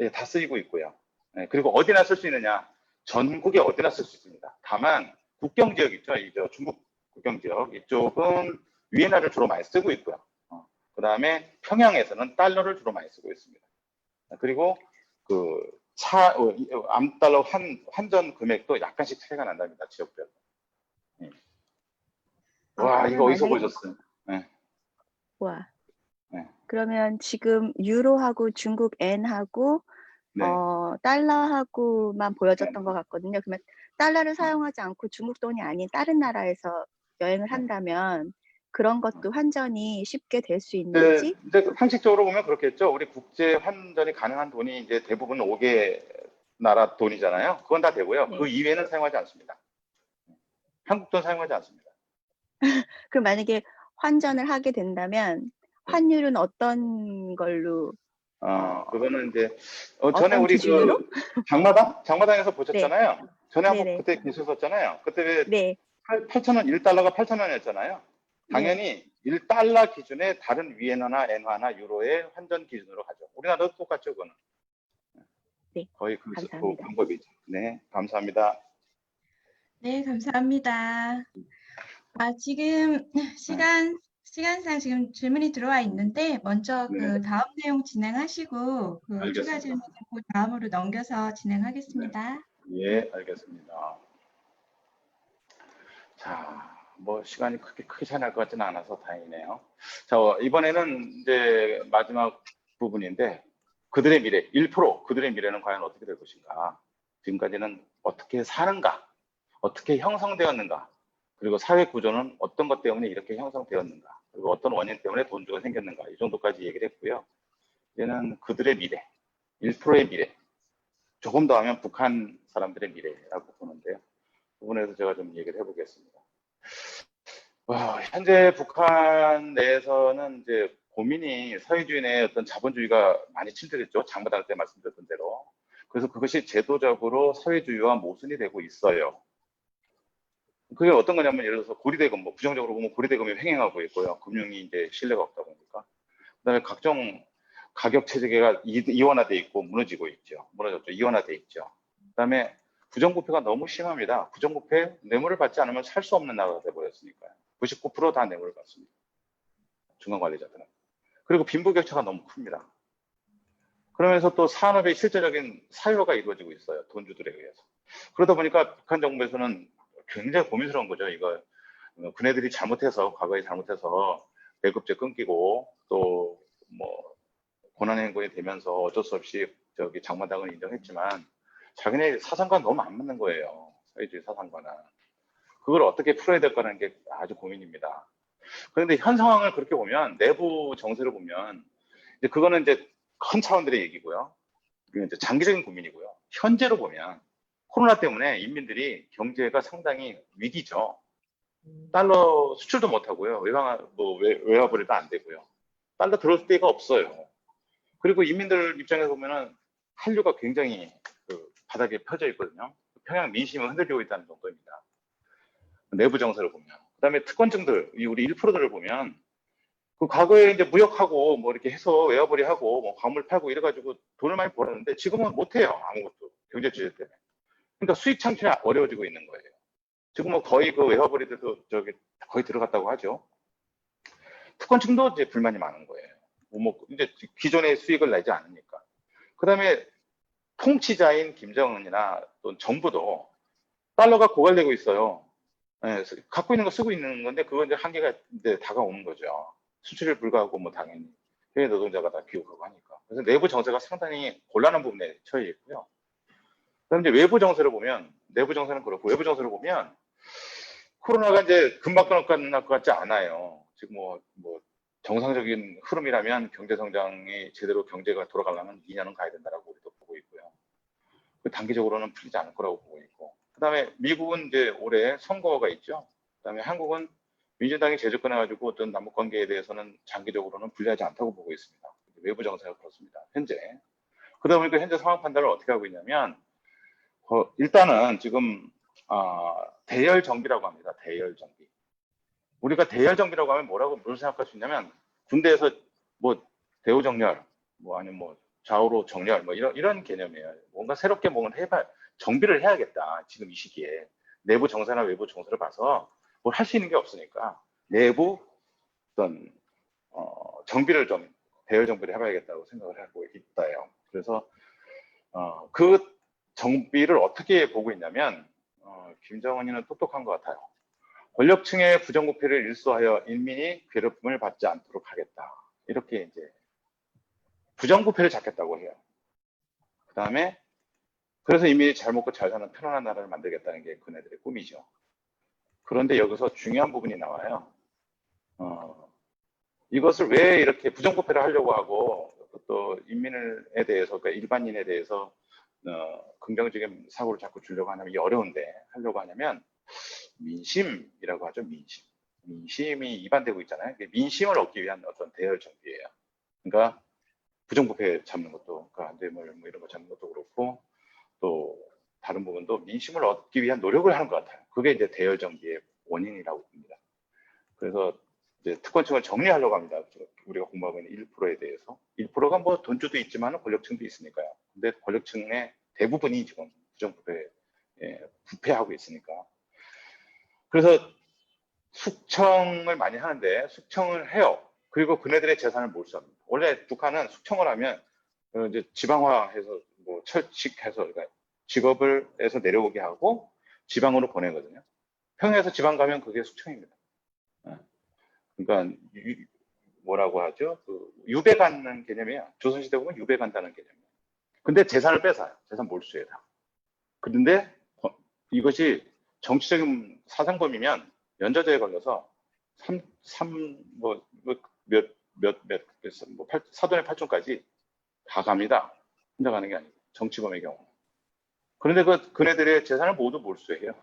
예, 다 쓰이고 있고요. 예, 그리고 어디나 쓸 수 있느냐? 전국에 어디나 쓸 수 있습니다. 다만 국경 지역 있죠, 이저 중국 국경 지역 이쪽은 위엔화를 주로 많이 쓰고 있고요. 그다음에 평양에서는 달러를 주로 많이 쓰고 있습니다. 그리고 그 암달러 환전 금액도 약간씩 차이가 난답니다, 지역별로. 예. 와, 이거 어디서 보셨어요? 네.
와.
네.
그러면 지금 유로하고 중국 엔하고
네.
달러하고만 보여줬던 것 같거든요. 그러면 달러를 사용하지 않고 중국 돈이 아닌 다른 나라에서 여행을 한다면 그런 것도 환전이 쉽게 될 수 있는지?
이제 상식적으로 보면 그렇겠죠. 우리 국제 환전이 가능한 돈이 이제 대부분 5개 나라 돈이잖아요. 그건 다 되고요.
네.
그 이외에는 사용하지 않습니다. 한국 돈 사용하지 않습니다.
그럼 만약에 환전을 하게 된다면 환율은 어떤 걸로?
그거는 이제
어떤
전에 우리
기준으로?
그 장마당에서 보셨잖아요.
네.
전에 한번
네네.
그때 계셨었잖아요. 그때 왜
네.
8,000원, 1달러가 8,000원이었잖아요. 당연히 1달러 기준에 다른 위엔화나 엔화나 유로의 환전 기준으로 가죠. 우리나라도 똑같죠, 그거는.
네.
거의 그
감사합니다.
방법이죠. 네, 감사합니다.
네, 감사합니다. 지금 시간상 지금 질문이 들어와 있는데 먼저 그 다음 내용 진행하시고 그
알겠습니다.
추가 질문은 그 다음으로 넘겨서 진행하겠습니다.
예, 알겠습니다. 자, 뭐 시간이 크게 차이 날 것 같지는 않아서 다행이네요. 자, 이번에는 이제 마지막 부분인데 그들의 미래, 1% 그들의 미래는 과연 어떻게 될 것인가? 지금까지는 어떻게 사는가? 어떻게 형성되었는가? 그리고 사회 구조는 어떤 것 때문에 이렇게 형성되었는가? 그리고 어떤 원인 때문에 돈주가 생겼는가? 이 정도까지 얘기를 했고요. 이제는 그들의 미래, 1%의 미래. 조금 더 하면 북한 사람들의 미래라고 보는데요. 그 부분에서 제가 좀 얘기를 해보겠습니다. 현재 북한 내에서는 이제 고민이 사회주의의 어떤 자본주의가 많이 침투됐죠. 장마당 때 말씀드렸던 대로. 그래서 그것이 제도적으로 사회주의와 모순이 되고 있어요. 그게 어떤 거냐면 예를 들어서 고리대금, 뭐 부정적으로 보면 고리대금이 횡행하고 있고요. 금융이 이제 신뢰가 없다 보니까. 그다음에 각종 가격 체계가 이원화돼 있고 무너졌죠. 이원화돼 있죠. 그다음에 부정부패가 너무 심합니다. 부정부패, 뇌물을 받지 않으면 살 수 없는 나라가 돼버렸으니까요. 99% 다 뇌물을 받습니다. 중간관리자들은. 그리고 빈부격차가 너무 큽니다. 그러면서 또 산업의 실제적인 사유화가 이루어지고 있어요. 돈주들에 의해서. 그러다 보니까 북한 정부에서는 굉장히 고민스러운 거죠. 이거 그네들이 과거에 잘못해서 배급제 끊기고 또 뭐 고난행군이 되면서 어쩔 수 없이 장마당을 인정했지만 자기네 사상과는 너무 안 맞는 거예요. 사회주의 사상과는. 그걸 어떻게 풀어야 될까라는 게 아주 고민입니다. 그런데 현 상황을 그렇게 보면 내부 정세를 보면 이제 그거는 이제 큰 차원들의 얘기고요. 이제 장기적인 고민이고요. 현재로 보면 코로나 때문에 인민들이 경제가 상당히 위기죠. 달러 수출도 못 하고요. 외화벌이도 안 되고요. 달러 들어올 데가 없어요. 그리고 인민들 입장에서 보면은 한류가 굉장히 바닥에 펴져 있거든요. 평양 민심은 흔들리고 있다는 정도입니다. 내부 정세를 보면. 그다음에 특권층들, 우리 1%들을 보면 그 과거에 이제 무역하고 뭐 이렇게 해서 외화벌이하고 뭐 광물 팔고 이래가지고 돈을 많이 벌었는데 지금은 못해요. 아무것도 경제 제재 때문에. 그러니까 수익 창출이 어려워지고 있는 거예요. 지금 뭐 거의 그 외화벌이들도 거의 들어갔다고 하죠. 특권층도 이제 불만이 많은 거예요. 이제 기존의 수익을 내지 않으니까. 그다음에 통치자인 김정은이나 또 정부도 달러가 고갈되고 있어요. 네, 갖고 있는 거 쓰고 있는 건데 그건 이제 한계가 이제 다가오는 거죠. 수출이 불가하고 뭐 당연히 해외 노동자가 다 귀국하고 하니까. 그래서 내부 정세가 상당히 곤란한 부분에 처해 있고요. 그다음 이제 외부 정세를 보면 내부 정세는 그렇고 외부 정세를 보면 코로나가 이제 금방 끝날 것 같지 않아요. 지금 뭐 정상적인 흐름이라면 경제 성장이 제대로 경제가 돌아가려면 2년은 가야 된다라고 우리도 보고 있고요. 단기적으로는 풀리지 않을 거라고 보고 있고. 그다음에 미국은 이제 올해 선거가 있죠. 그다음에 한국은 민주당이 재집권해가지고 어떤 남북 관계에 대해서는 장기적으로는 불리하지 않다고 보고 있습니다. 외부 정세가 그렇습니다. 현재. 그러다 보니까 현재 상황 판단을 어떻게 하고 있냐면 일단은 지금 대열 정비라고 합니다. 대열 정비. 우리가 대열 정비라고 하면 뭘 생각할 수 있냐면 군대에서 뭐 대우 정렬, 뭐 아니면 뭐 좌우로 정렬, 뭐 이런 개념이에요. 뭔가 새롭게 뭔가 정비를 해야겠다. 지금 이 시기에 내부 정세나 외부 정세를 봐서 뭘 할 수 있는 게 없으니까 내부 어떤 정비를 좀 대열 정비를 해봐야겠다고 생각을 하고 있다요. 그래서 그 정비를 어떻게 보고 있냐면 김정은이는 똑똑한 것 같아요. 권력층의 부정부패를 일소하여 인민이 괴롭힘을 받지 않도록 하겠다. 이렇게 이제 부정부패를 잡겠다고 해요. 그 다음에 그래서 인민이 잘 먹고 잘 사는 편안한 나라를 만들겠다는 게 그네들의 꿈이죠. 그런데 여기서 중요한 부분이 나와요. 이것을 왜 이렇게 부정부패를 하려고 하고 또 인민에 대해서, 그러니까 일반인에 대해서 긍정적인 사고를 자꾸 주려고 하냐면, 이게 어려운데 하려고 하냐면 민심이라고 하죠. 민심이 이반되고 있잖아요. 민심을 얻기 위한 어떤 대열 정비예요. 그러니까 부정부패 잡는 것도, 그러니까 뇌물 뭐 이런 거 잡는 것도 그렇고, 또 다른 부분도 민심을 얻기 위한 노력을 하는 것 같아요. 그게 이제 대열 정비의 원인이라고 봅니다. 그래서 이제 특권층을 정리하려고 합니다. 우리가 공부하고 있는 1%에 대해서. 1%가 뭐 돈주도 있지만 권력층도 있으니까요. 근데 권력층의 대부분이 지금 부정부패에 부패하고 있으니까. 그래서 숙청을 많이 하는데, 숙청을 해요. 그리고 그네들의 재산을 몰수합니다. 원래 북한은 숙청을 하면 이제 지방화해서 뭐 철칙해서, 그러니까 직업을 해서 내려오게 하고 지방으로 보내거든요. 평양에서 지방 가면 그게 숙청입니다. 그러니까 뭐라고 하죠? 유배 갖는 개념이에요. 조선시대 보면 유배 간다는 개념이에요. 근데 재산을 뺏어요. 재산 몰수해요. 그런데 이것이 정치적인 사상범이면 연좌제에 걸려서 사돈의 8촌까지 다 갑니다. 혼자 가는 게 아니고, 정치범의 경우. 그런데 그네들의 재산을 모두 몰수해요.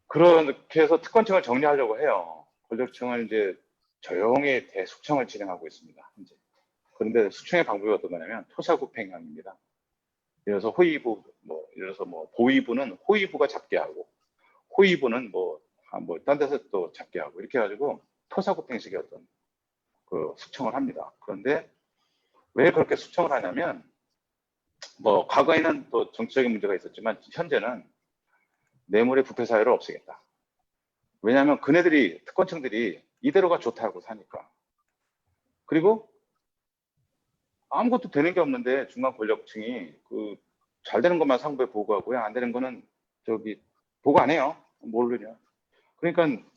그렇게 해서 특권층을 정리하려고 해요. 권력층은 이제 조용히 대숙청을 진행하고 있습니다. 현재. 그런데 숙청의 방법이 어떤 거냐면 토사구팽형입니다. 예를 들어서 예를 들어서 보위부는 호위부가 잡게 하고, 호위부는 딴 데서 또 잡게 하고, 이렇게 해가지고 토사구팽식의 어떤 숙청을 합니다. 그런데 왜 그렇게 숙청을 하냐면, 과거에는 또 정치적인 문제가 있었지만 현재는 뇌물의 부패 사회를 없애겠다. 왜냐하면 그네들이, 특권층들이 이대로가 좋다고 사니까. 그리고 아무것도 되는 게 없는데 중간 권력층이 잘 되는 것만 상부에 보고하고요, 안 되는 거는 보고 안 해요. 모르냐. 그러니까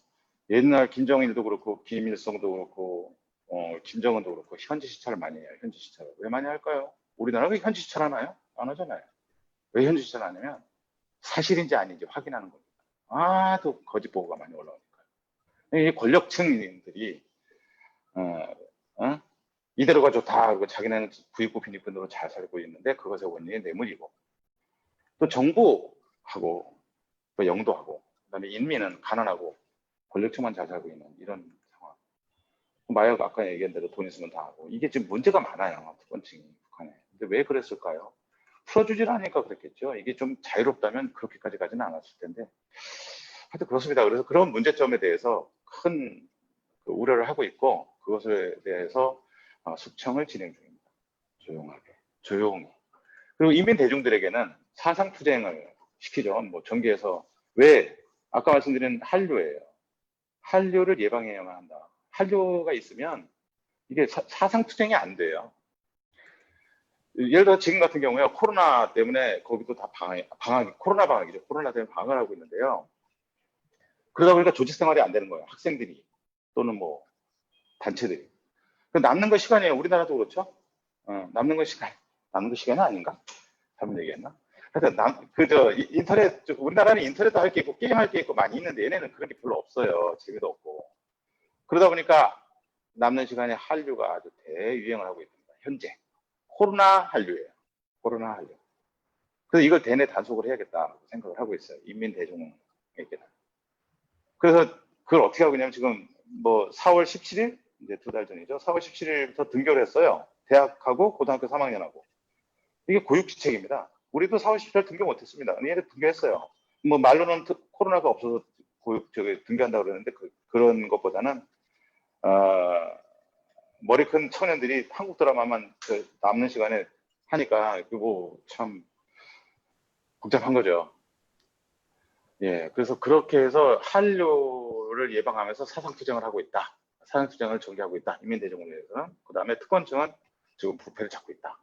옛날 김정일도 그렇고 김일성도 그렇고 김정은도 그렇고 현지 시찰을 많이 해요. 현지 시찰을 왜 많이 할까요? 우리나라가 현지 시찰 하나요? 안 하잖아요. 왜 현지 시찰 안 하냐면 사실인지 아닌지 확인하는 겁니다. 또 거짓 보고가 많이 올라오니까요. 이 권력층들이 이대로가 좋다, 그리고 자기네는 부익부 빈익빈으로 잘 살고 있는데 그것의 원인이 뇌물이고, 또 정부하고 또 영도하고, 그다음에 인민은 가난하고 권력층만 잘 살고 있는 이런 상황. 마약 아까 얘기한 대로 돈 있으면 다 하고, 이게 지금 문제가 많아요. 특권층이 북한에. 근데 왜 그랬을까요? 풀어주질 않으니까 그랬겠죠. 이게 좀 자유롭다면 그렇게까지 가지는 않았을 텐데. 하여튼 그렇습니다. 그래서 그런 문제점에 대해서 큰 우려를 하고 있고, 그것에 대해서 숙청을 진행 중입니다. 조용히. 그리고 인민 대중들에게는 사상 투쟁을 시키죠. 전개해서. 왜? 아까 말씀드린 한류예요. 한류를 예방해야만 한다. 한류가 있으면 이게 사상 투쟁이 안 돼요. 예를 들어 지금 같은 경우에 코로나 때문에 거기도 다 코로나 방학이죠. 코로나 때문에 방학을 하고 있는데요. 그러다 보니까 조직 생활이 안 되는 거예요. 학생들이 또는 단체들이. 남는 거 시간이에요. 우리나라도 그렇죠. 남는 거 시간은 아닌가? 잘못 얘기했나? 하여튼 인터넷, 우리나라는 인터넷도 할 게 있고 게임 할 게 있고 많이 있는데 얘네는 그런 게 별로 없어요. 재미도 없고. 그러다 보니까 남는 시간에 한류가 아주 대유행을 하고 있습니다. 현재. 코로나 한류예요. 코로나 한류. 그래서 이걸 대내 단속을 해야겠다 생각을 하고 있어요. 인민대중에게는. 그래서 그걸 어떻게 하고 있냐면 지금 뭐 4월 17일 이제 2달 전이죠. 4월 17일부터 등교를 했어요. 대학하고 고등학교 3학년하고. 이게 고육지책입니다. 우리도 4월 17일 등교 못했습니다. 얘네 등교했어요. 뭐 말로는 코로나가 없어서 등교한다고 그러는데 그런 것보다는 머리 큰 청년들이 한국 드라마만 남는 시간에 하니까 그거 참 복잡한 거죠. 예, 그래서 그렇게 해서 한류를 예방하면서 사상투쟁을 하고 있다. 사상투쟁을 전개하고 있다. 인민대중을 위해서는. 그 다음에 특권층은 지금 부패를 잡고 있다.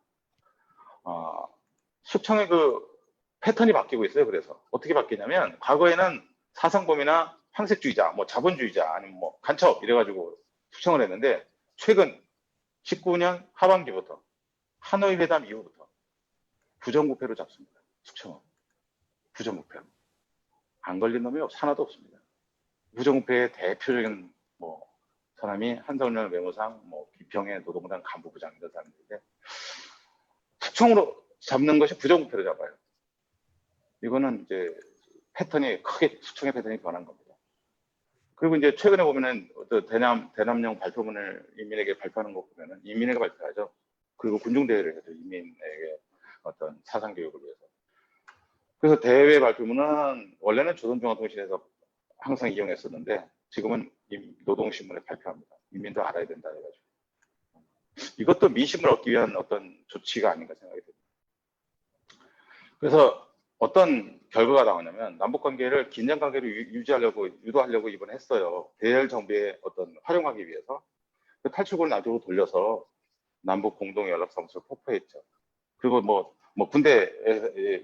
숙청의 그 패턴이 바뀌고 있어요. 그래서 어떻게 바뀌냐면 과거에는 사상범이나 황색주의자, 뭐 자본주의자, 아니면 뭐 간첩 이래가지고 숙청을 했는데 최근 19년 하반기부터 하노이 회담 이후부터 부정부패로 잡습니다. 숙청은 부정부패. 안 걸린 놈이 하나도 없습니다. 부정부패의 대표적인 뭐 사람이 한성열 외무상, 뭐 비평의 노동당 간부부장 이런 사람들인데 숙청으로 잡는 것이 부정부패로 잡아요. 이거는 이제 패턴이 크게 숙청의 패턴이 변한 겁니다. 그리고 이제 최근에 보면은 대남령 발표문을 인민에게 발표하는 거 보면은 인민에게 발표하죠. 그리고 군중대회를 해서 인민에게 어떤 사상교육을 위해서. 그래서 대외 발표문은 원래는 조선중앙통신에서 항상 이용했었는데 지금은 노동신문에 발표합니다. 인민도 알아야 된다 해가지고. 이것도 민심을 얻기 위한 어떤 조치가 아닌가 생각이 듭니다. 그래서 어떤 결과가 나오냐면 남북관계를 긴장관계를 유도하려고 이번에 했어요. 대열 정비에 어떤 활용하기 위해서 그 탈출구를 나중으로 돌려서 남북 공동연락사무소를 폭파했죠. 그리고 뭐 군대에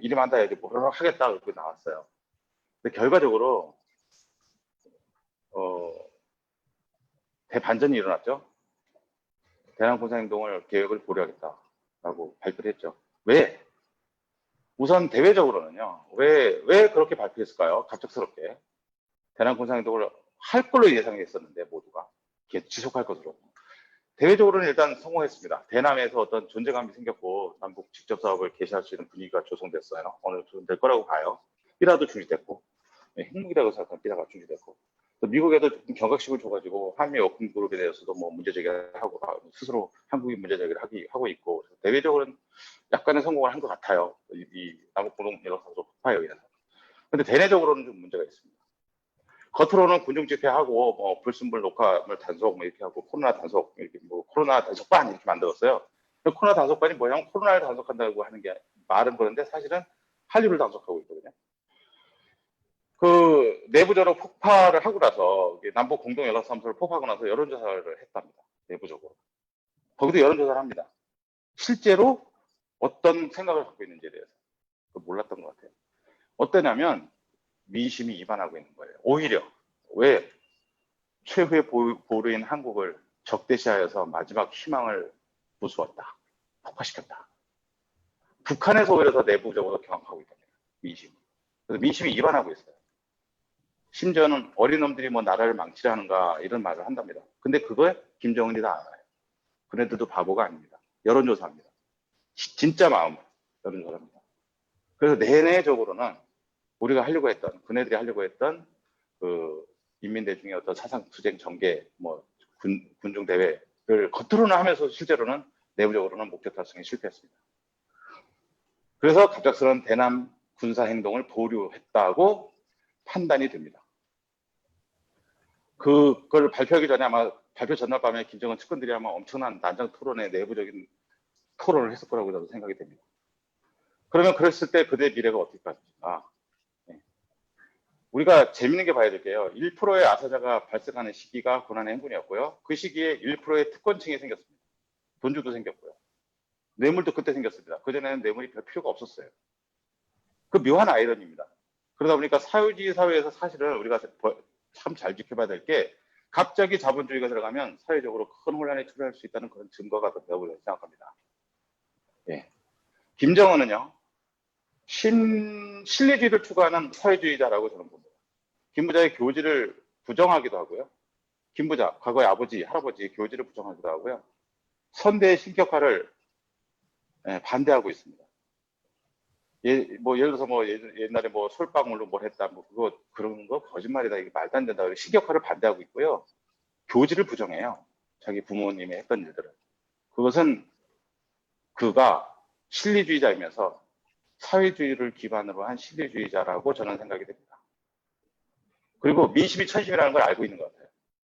일임한다 해야지 뭐라고 하겠다 그렇게 나왔어요. 근데 결과적으로 대반전이 일어났죠. 대남 군사행동을 계획을 보류하겠다라고 발표를 했죠. 왜? 우선 대외적으로는요. 왜 그렇게 발표했을까요? 갑작스럽게 대남 군사행동을 할 걸로 예상했었는데 모두가 지속할 것으로. 대외적으로는 일단 성공했습니다. 대남에서 어떤 존재감이 생겼고 남북 직접 사업을 개시할 수 있는 분위기가 조성됐어요. 어느 정도 될 거라고 봐요. 삐라도 중지됐고 핵무기라고 생각하는 삐라가 중지됐고 또 미국에도 경각심을 줘가지고 한미 워킹 그룹에 대해서도 뭐 문제 제기를 하고 스스로 한국이 문제 제기를 하고 있고 대외적으로는 약간의 성공을 한 것 같아요. 이 남북 공동연락사무소 폭파에 의해서. 근데 대내적으로는 좀 문제가 있습니다. 겉으로는 군중 집회하고 뭐 불순물 녹화물 단속 뭐 이렇게 하고 코로나 단속 이렇게 뭐 코로나 단속반 이렇게 만들었어요. 코로나 단속반이 뭐냐면 코로나를 단속한다고 하는 게 말은 그런데 사실은 한류를 단속하고 있거든요. 그 내부적으로 폭파를 하고 나서 남북 공동연락사무소를 폭파하고 나서 여론조사를 했답니다. 내부적으로. 거기도 여론조사를 합니다. 실제로 어떤 생각을 갖고 있는지에 대해서 몰랐던 것 같아요. 어떠냐면 민심이 이반하고 있는 거예요. 오히려 왜 최후의 보루인 한국을 적대시하여서 마지막 희망을 부수었다. 폭파시켰다. 북한에서 오히려 더 내부적으로 경악하고 있답니다. 민심이. 그래서 민심이 이반하고 있어요. 심지어는 어린 놈들이 뭐 나라를 망치려 하는가 이런 말을 한답니다. 근데 그거에 김정은이 다 알아요. 그네들도 바보가 아닙니다. 여론조사합니다. 진짜 마음으로 여론조사합니다. 그래서 내내적으로는 우리가 하려고 했던, 그네들이 하려고 했던 그 인민대중의 어떤 사상투쟁 전개, 뭐 군중대회를 겉으로는 하면서 실제로는 내부적으로는 목표 달성에 실패했습니다. 그래서 갑작스러운 대남 군사행동을 보류했다고 판단이 됩니다. 그걸 발표하기 전에 아마 발표 전날 밤에 김정은 측근들이 아마 엄청난 난장 토론의 내부적인 토론을 했을 거라고 저도 생각이 됩니다. 그러면 그랬을 때 그들의 미래가 어떻게 가질까? 우리가 재밌는 게 봐야 될게요. 1%의 아사자가 발생하는 시기가 고난의 행군이었고요. 그 시기에 1%의 특권층이 생겼습니다. 돈주도 생겼고요. 뇌물도 그때 생겼습니다. 그전에는 뇌물이 별 필요가 없었어요. 그 묘한 아이러니입니다. 그러다 보니까 사회주의 사회에서 사실은 우리가 참 잘 지켜봐야 될 게 갑자기 자본주의가 들어가면 사회적으로 큰 혼란에 초래할 수 있다는 그런 증거가 되다고 생각합니다. 예. 김정은은요. 신뢰주의를 추구하는 사회주의자라고 저는 봅니다. 김부자의 교지를 부정하기도 하고요. 김부자, 과거의 아버지, 할아버지의 교지를 부정하기도 하고요. 선대의 신격화를 반대하고 있습니다. 뭐 예를 들어서 뭐 옛날에 뭐 솔방울로 뭘 했다, 뭐 그런 거 거짓말이다, 이게 말도 안 된다. 식역화를 반대하고 있고요. 교지를 부정해요. 자기 부모님이 했던 일들을. 그것은 그가 실리주의자이면서 사회주의를 기반으로 한 실리주의자라고 저는 생각이 됩니다. 그리고 민심이 천심이라는 걸 알고 있는 것 같아요.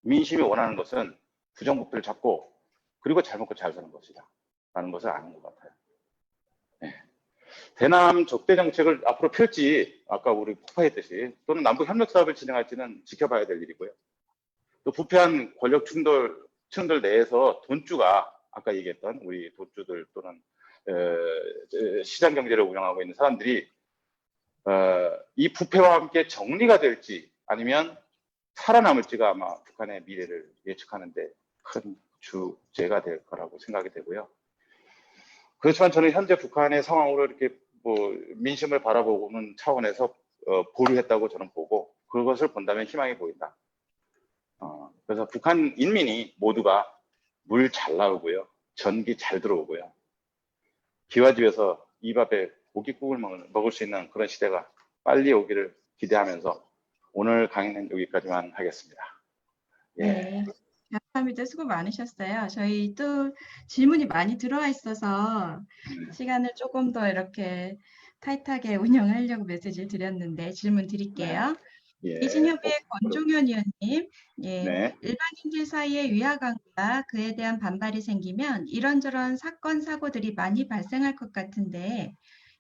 민심이 원하는 것은 부정부패를 잡고 그리고 잘 먹고 잘 사는 것이다 라는 것을 아는 것 같아요. 네. 대남 적대 정책을 앞으로 펼지, 아까 우리 폭파했듯이, 또는 남북 협력 사업을 진행할지는 지켜봐야 될 일이고요. 또 부패한 권력 층들 내에서 돈주가, 아까 얘기했던 우리 돈주들 또는 시장 경제를 운영하고 있는 사람들이 이 부패와 함께 정리가 될지 아니면 살아남을지가 아마 북한의 미래를 예측하는데 큰 주제가 될 거라고 생각이 되고요. 그렇지만 저는 현재 북한의 상황으로 이렇게 뭐 민심을 바라보는 차원에서 보류했다고 저는 보고, 그것을 본다면 희망이 보인다. 그래서 북한 인민이 모두가 물 잘 나오고요, 전기 잘 들어오고요, 기와집에서 이 밥에 고깃국을 먹을 수 있는 그런 시대가 빨리 오기를 기대하면서 오늘 강의는 여기까지만 하겠습니다. 예.
네, 감사합니다. 수고 많으셨어요. 저희 또 질문이 많이 들어와 있어서 시간을 조금 더 이렇게 타이트하게 운영하려고 메시지를 드렸는데 질문 드릴게요.
예.
대신협의회 권종현 의원님, 예,
네.
일반인들 사이에 위화감과 그에 대한 반발이 생기면 이런저런 사건, 사고들이 많이 발생할 것 같은데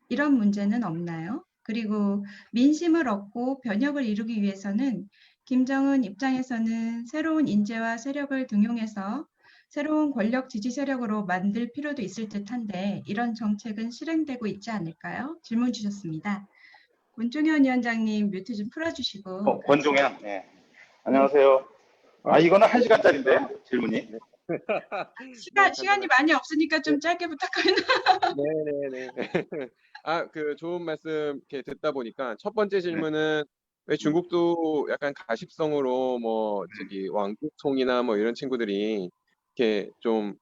이런 문제는 없나요? 그리고 민심을 얻고 변혁을 이루기 위해서는 김정은 입장에서는 새로운 인재와 세력을 등용해서 새로운 권력 지지 세력으로 만들 필요도 있을 듯한데 이런 정책은 실행되고 있지 않을까요? 질문 주셨습니다. 권종현 위원장님 뮤트 좀 풀어주시고.
권종현, 네. 안녕하세요. 이거는 1시간짜리인데 질문이.
시간이 많이 없으니까 좀 짧게 부탁합니다.
네네네. 좋은 말씀 이렇게 듣다 보니까 첫 번째 질문은 왜 중국도 약간 가십성으로 뭐 왕국총이나 뭐 이런 친구들이 이렇게 좀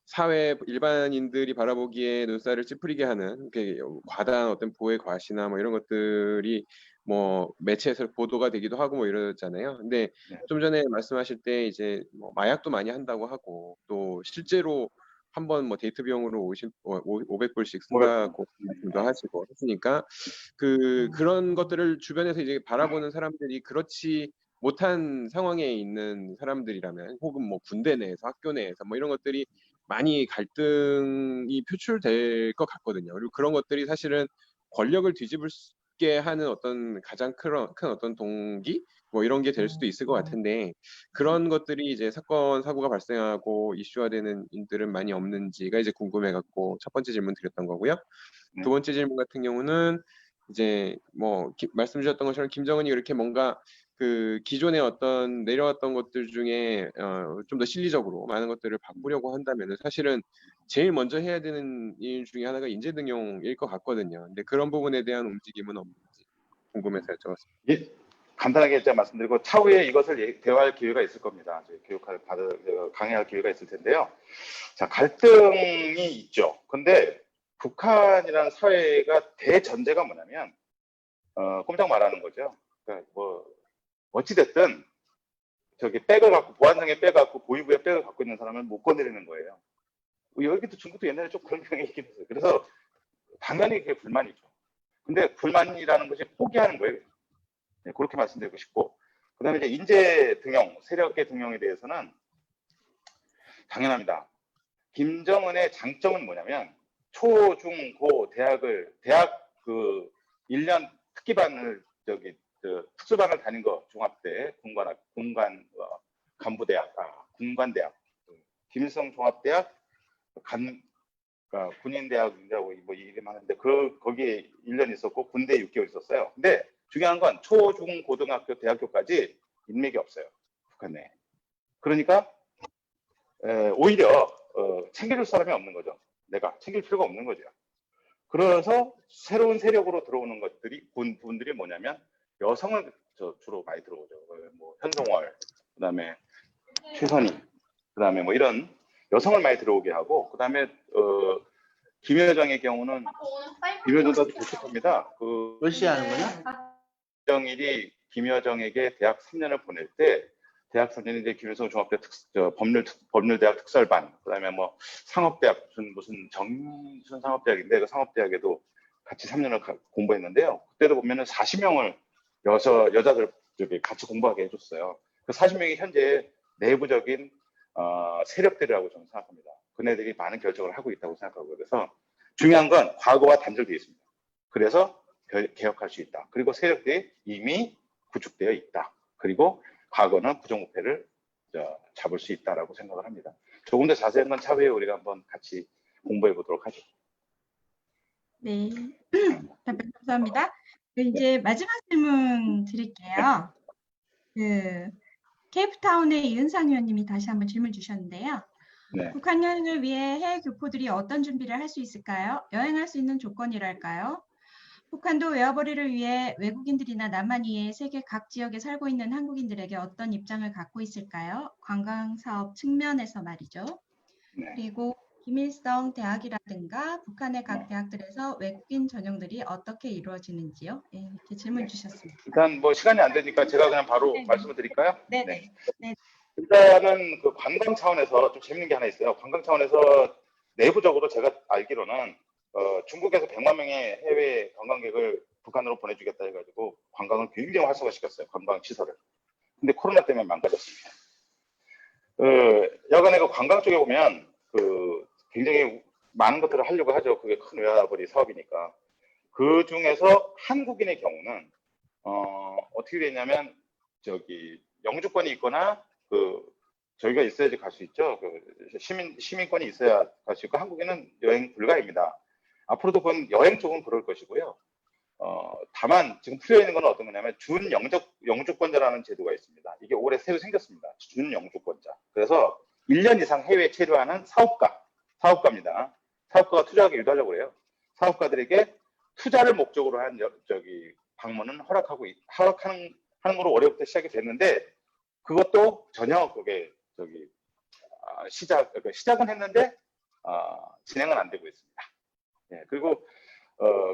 사회 일반인들이 바라보기에 눈살을 찌푸리게 하는 과다한 어떤 보혜 과시나 뭐 이런 것들이 뭐 매체에서 보도가 되기도 하고 뭐 이러잖아요. 근데 좀 전에 말씀하실 때 이제 뭐 마약도 많이 한다고 하고 또 실제로 한번 뭐 데이트 비용으로 500불씩 쓴다고 말씀도 하시고 했으니까 그런 것들을 주변에서 이제 바라보는 사람들이 그렇지 못한 상황에 있는 사람들이라면, 혹은 뭐 군대 내에서 학교 내에서 뭐 이런 것들이 많이 갈등이 표출될 것 같거든요. 그리고 그런 것들이 사실은 권력을 뒤집게 하는 어떤 가장 큰 어떤 동기 뭐 이런 게 될 수도 있을 것 같은데, 그런 것들이 이제 사건 사고가 발생하고 이슈화되는 일들은 많이 없는지가 이제 궁금해갖고 첫 번째 질문 드렸던 거고요. 두 번째 질문 같은 경우는 이제 뭐 말씀 주셨던 것처럼 김정은이 이렇게 뭔가 기존의 어떤 내려왔던 것들 중에 좀 더 실리적으로 많은 것들을 바꾸려고 한다면 사실은 제일 먼저 해야 되는 일 중에 하나가 인재 등용일 것 같거든요. 근데 그런 부분에 대한 움직임은 없는지 궁금해서 여쭤봤습니다.
예, 간단하게 일단 말씀드리고 차후에 이것을 대화할 기회가 있을 겁니다. 강의할 기회가 있을 텐데요. 자, 갈등이 있죠. 근데 북한이라는 사회가 대전제가 뭐냐면 꼼짝 말하는 거죠. 그러니까 뭐 어찌됐든 백을 갖고, 보안성에 백을 갖고 보위부에 백을 갖고 있는 사람을 못 건드리는 거예요. 여기도 중국도 옛날에 좀 그런 경향이 있긴 했어요. 그래서 당연히 그게 불만이죠. 근데 불만이라는 것이 포기하는 거예요. 네, 그렇게 말씀드리고 싶고, 그 다음에 이제 인재 등용, 세력의 등용에 대해서는 당연합니다. 김정은의 장점은 뭐냐면 초, 중, 고 대학 1년 특기반을 특수반을 다닌 거, 중합대, 군관대학, 김일성 종합대학, 군인대학이라고 뭐 이름하는데 거기에 1년 있었고 군대에 6개월 있었어요. 근데 중요한 건 초, 중, 고등학교, 대학교까지 인맥이 없어요, 북한 내에. 그러니까 오히려 챙겨줄 사람이 없는 거죠. 내가 챙길 필요가 없는 거죠. 그래서 새로운 세력으로 들어오는 분들이 뭐냐면 여성을 주로 많이 들어오죠. 뭐 현송월, 그다음에 최선희, 그다음에 뭐 이런 여성을 많이 들어오게 하고, 그다음에 김여정의 경우는 김여정도 비슷합니다.
몇 시에 하는 거냐?
김정일이 김여정에게 대학 3년을 보낼 때 대학 3년이 이제 김여정 종합대 법률대학 특설반, 그다음에 뭐 상업대학 무슨 정순 상업대학인데 그 상업대학에도 같이 3년을 공부했는데요. 그때도 보면은 40명을 여자들 저기 같이 공부하게 해줬어요. 그 40명이 현재 내부적인 세력들이라고 저는 생각합니다. 그네들이 많은 결정을 하고 있다고 생각하고, 그래서 중요한 건 과거와 단절되어 있습니다. 그래서 개혁할 수 있다. 그리고 세력들이 이미 구축되어 있다. 그리고 과거는 부정부패를 잡을 수 있다라고 생각을 합니다. 조금 더 자세한 건 차후에 우리가 한번 같이 공부해 보도록 하죠.
네, 답변 감사합니다. 이제 마지막 질문 드릴게요. 케이프타운의 이은상 의원님이 다시 한번 질문 주셨는데요.
네.
북한 여행을 위해 해외 교포들이 어떤 준비를 할 수 있을까요? 여행할 수 있는 조건이랄까요? 북한도 외화벌이를 위해 외국인들이나 남한이에 세계 각 지역에 살고 있는 한국인들에게 어떤 입장을 갖고 있을까요? 관광사업 측면에서 말이죠.
네.
그리고 김일성 대학이라든가 북한의 각 대학들에서 외국인 전형들이 어떻게 이루어지는지요? 네, 이렇게 질문 주셨습니다.
일단 뭐 시간이 안 되니까 제가 그냥 바로
네.
말씀을 드릴까요?
네.
일단은 그 관광 차원에서 좀 재밌는 게 하나 있어요. 관광 차원에서 내부적으로 제가 알기로는 중국에서 100만 명의 해외 관광객을 북한으로 보내주겠다 해가지고 관광을 굉장히 활성화시켰어요. 관광 시설을. 근데 코로나 때문에 망가졌습니다. 여간에 그 관광 쪽에 보면 굉장히 많은 것들을 하려고 하죠. 그게 큰 외화벌이 사업이니까. 그 중에서 한국인의 경우는 어떻게 되냐면 영주권이 있거나 저희가 있어야지 갈 수 있죠. 시민권이 있어야 갈 수 있고 한국인은 여행 불가입니다. 앞으로도 그건 여행 쪽은 그럴 것이고요. 다만 지금 풀려 있는 건 어떤 거냐면 준 영주권자라는 제도가 있습니다. 이게 올해 새로 생겼습니다. 준 영주권자. 그래서 1년 이상 해외에 체류하는 사업가입니다. 사업가가 투자하게 유도하려고 해요. 사업가들에게 투자를 목적으로 한 방문은 하는 걸로 올해부터 시작이 됐는데, 그것도 전혀 그게 시작은 했는데 진행은 안 되고 있습니다. 예, 그리고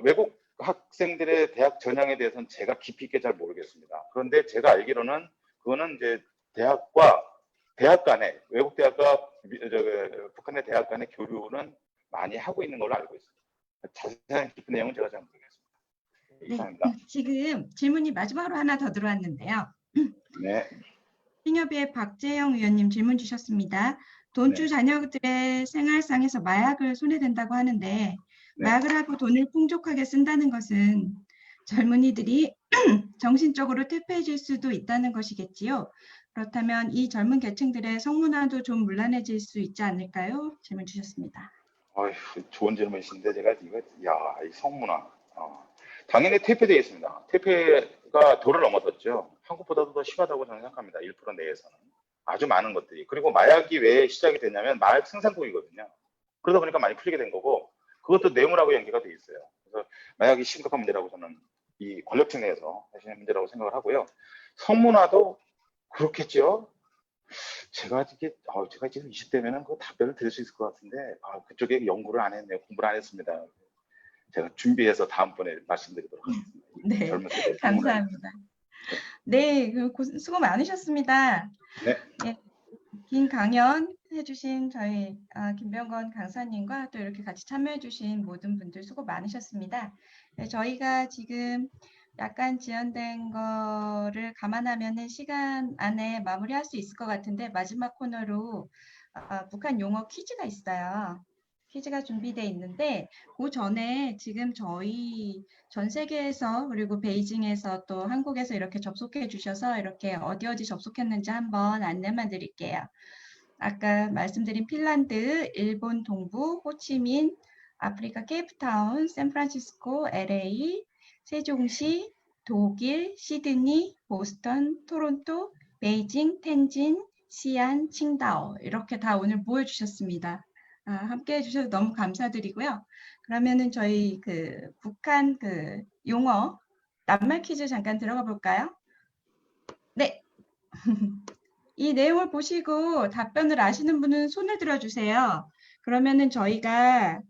외국 학생들의 대학 전형에 대해서는 제가 깊이 있게 잘 모르겠습니다. 그런데 제가 알기로는 그거는 이제 대학 간에 외국 대학과 북한의 대학 간의 교류는 많이 하고 있는 걸로 알고 있습니다. 자세한 깊은 내용은 제가 잘 모르겠습니다. 이상입니다.
지금 질문이 마지막으로 하나 더 들어왔는데요.
네.
신협의 박재영 의원님 질문 주셨습니다. 돈주 자녀들의 생활상에서 마약을 손에 댄다고 하는데 마약을 하고 돈을 풍족하게 쓴다는 것은 젊은이들이 정신적으로 퇴폐해질 수도 있다는 것이겠지요. 그렇다면 이 젊은 계층들의 성문화도 좀 문란해질 수 있지 않을까요? 질문 주셨습니다.
좋은 질문이신데 제가 이 성문화 당연히 퇴폐되어 있습니다. 퇴폐가 도를 넘어섰죠. 한국보다도 더 심하다고 저는 생각합니다. 1% 내에서는 아주 많은 것들이. 그리고 마약이 왜 시작이 됐냐면 마약 생산국이거든요. 그러다 보니까 많이 풀리게 된 거고, 그것도 뇌물하고 연계가 돼 있어요. 그래서 마약이 심각한 문제라고 저는 이 권력층 내에서 하시는 문제라고 생각을 하고요. 성문화도 그렇겠죠. 제가 지금 20대면은 그 답변을 드릴 수 있을 것 같은데 그쪽에 연구를 안 했네요. 공부를 안 했습니다. 제가 준비해서 다음번에 말씀드리도록 하겠습니다.
네, 감사합니다. 네, 수고 많으셨습니다.
네.
긴 강연 해주신 저희 김병건 강사님과 또 이렇게 같이 참여해주신 모든 분들 수고 많으셨습니다. 네, 저희가 지금 약간 지연된 거를 감안하면 시간 안에 마무리할 수 있을 것 같은데 마지막 코너로 북한 용어 퀴즈가 있어요. 퀴즈가 준비되어 있는데 그 전에 지금 저희 전 세계에서 그리고 베이징에서 또 한국에서 이렇게 접속해 주셔서 이렇게 어디 접속했는지 한번 안내만 드릴게요. 아까 말씀드린 핀란드, 일본 동부, 호치민, 아프리카 케이프타운, 샌프란시스코, LA, 세종시, 독일, 시드니, 보스턴, 토론토, 베이징, 텐진, 시안, 칭다오 이렇게 다 오늘 모여주셨습니다. 함께 해주셔서 너무 감사드리고요. 그러면은 저희 북한 용어 낱말 퀴즈 잠깐 들어가 볼까요? 네. 이 내용을 보시고 답변을 아시는 분은 손을 들어주세요. 그러면은 저희가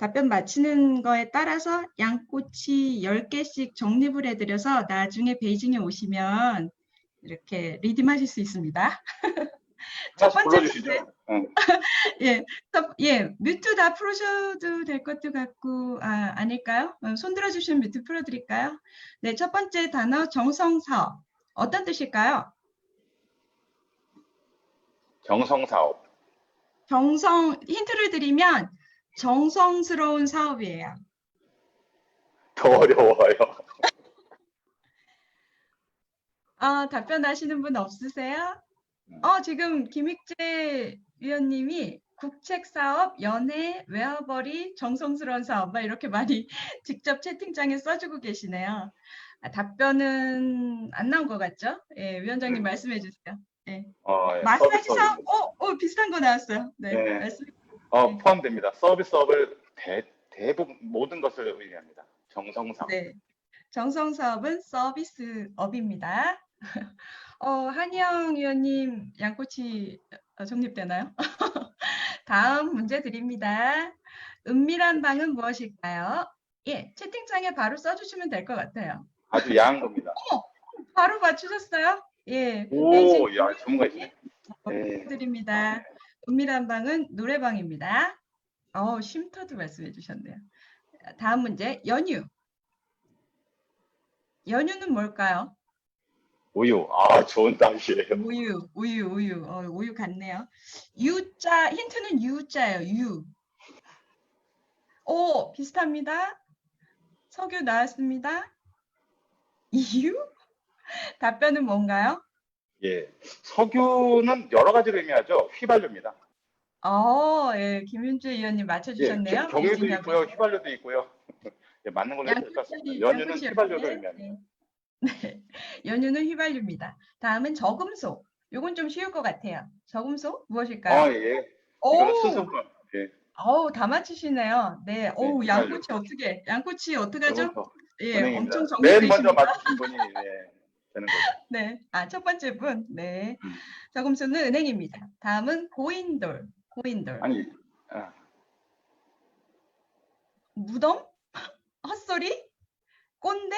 답변 맞히는 거에 따라서 양꼬치 10개씩 적립을 해드려서 나중에 베이징에 오시면 이렇게 리딤하실 수 있습니다. 첫
하나씩
번째
불러주시죠.
문제.
응.
예, 뮤트 다 풀으셔도 될 것도 같고, 아닐까요? 손 들어주시면 뮤트 풀어드릴까요? 네, 첫 번째 단어 정성사업. 어떤 뜻일까요?
정성사업.
힌트를 드리면 정성스러운 사업이에요.
더 어려워요.
답변하시는 분 없으세요? 지금 김익재 위원님이 국책사업, 연애, 웨어버리, 정성스러운 사업 막 이렇게 많이 직접 채팅창에 써주고 계시네요. 답변은 안 나온 것 같죠? 예, 위원장님 말씀해 주세요. 예.
예,
마사지
서비스
사업, 비슷한 거 나왔어요. 네,
네.
말씀.
포함됩니다. 서비스업을 대부분 모든 것을 의미합니다. 정성사업.
네, 정성사업은 서비스업입니다. 한희영 위원님 양꼬치 정립되나요? 다음 문제 드립니다. 은밀한 방은 무엇일까요? 예, 채팅창에 바로 써주시면 될 것 같아요.
아주 야한 겁니다.
바로 맞추셨어요? 예.
오, 야, 전문가이시네. 네.
드립니다. 은밀한 방은 노래방입니다. 쉼터도 말씀해 주셨네요. 다음 문제, 연유. 연유는 뭘까요?
우유. 좋은 답이에요.
우유. 우유 같네요. 유자, 힌트는 유자예요. 유. 비슷합니다. 석유 나왔습니다. 이유? 답변은 뭔가요?
예. 석유는 여러 가지로 의미하죠. 휘발유입니다.
예, 김윤주 의원님 맞춰주셨네요.
경유도 있고요. 휘발유도 있고요. 예, 맞는 걸로 해도 될 것 같습니다. 연유는 휘발유를 의미합니다.
네. 연유는 휘발유입니다. 다음은 저금속. 요건 좀 쉬울 것 같아요. 저금속 무엇일까요?
예. 이거는 수소금. 예.
다 맞히시네요. 네. 양꼬치 어떡하죠? 예,
은행입니다.
엄청
맨 먼저
정리되십니다.
맞추신 분이 되는 거죠.
네. 첫 번째 분. 네. 저금속은 은행입니다. 다음은 고인돌.
아니,
무덤? 헛소리? 꼰대?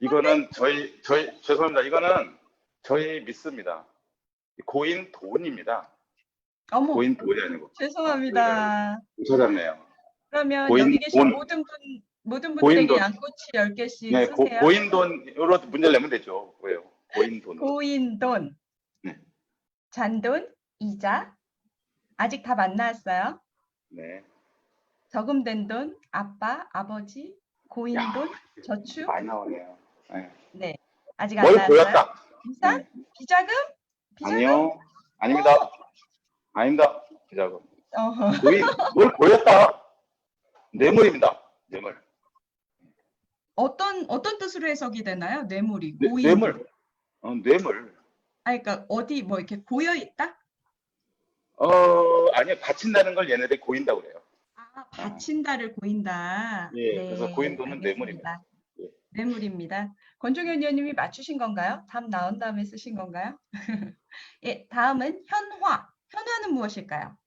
이거는 저희 죄송합니다. 이거는 저희 믿습니다. 고인 돈입니다. 고인 돈이 아니고.
죄송합니다.
못 찾았네요.
그러면
고인
여기 계신
돈.
모든
고인
분들에게
돈.
양꼬치 10개씩
네,
쓰세요.
고인 돈으로 문제를 내면 되죠. 왜요? 고인 돈.
고인돈.
네.
잔돈, 이자. 아직 답 안 나왔어요.
네.
저금된 돈, 아빠, 아버지, 고인돈, 저축.
많이 나오네요. 네.
네. 아직 안
뭘
나왔어요.
보였다?
비상? 비자금?
아니요. 아닙니다. 아닙니다. 비자금.
어허.
뭘 보였다? 뇌물입니다. 뇌물.
어떤 뜻으로 해석이 되나요? 뇌물이.
뇌물. 뇌물.
그러니까 어디 뭐 이렇게 고여 있다?
아니요. 바친다는 걸 얘네들이 고인다고 그래요.
바친다를 고인다.
예,
네,
그래서 고인 돈은
알겠습니다.
뇌물입니다. 예.
뇌물입니다. 권종현 의원님이 맞추신 건가요? 답 나온 다음에 쓰신 건가요? 예, 다음은 현화. 현화는 무엇일까요?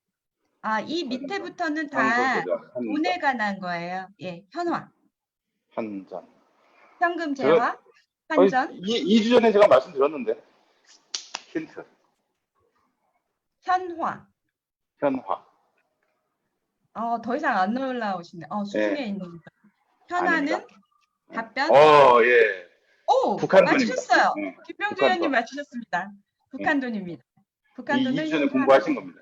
이 밑에부터는 다 돈에 관한 거예요. 예, 현화.
한전.
현금 재화, 환전.
2주 전에 제가 말씀드렸는데. 힌트.
현화. 더 이상 안 올라오시네. 수중에
네.
있는 거. 현화는
아닙니다.
답변.
예.
오,
북한 돈입니다.
맞추셨어요.
네.
김병주
북한
의원님
돈.
맞추셨습니다. 북한 돈입니다. 북한 돈은
2주 전에
현화.
공부하신 겁니다.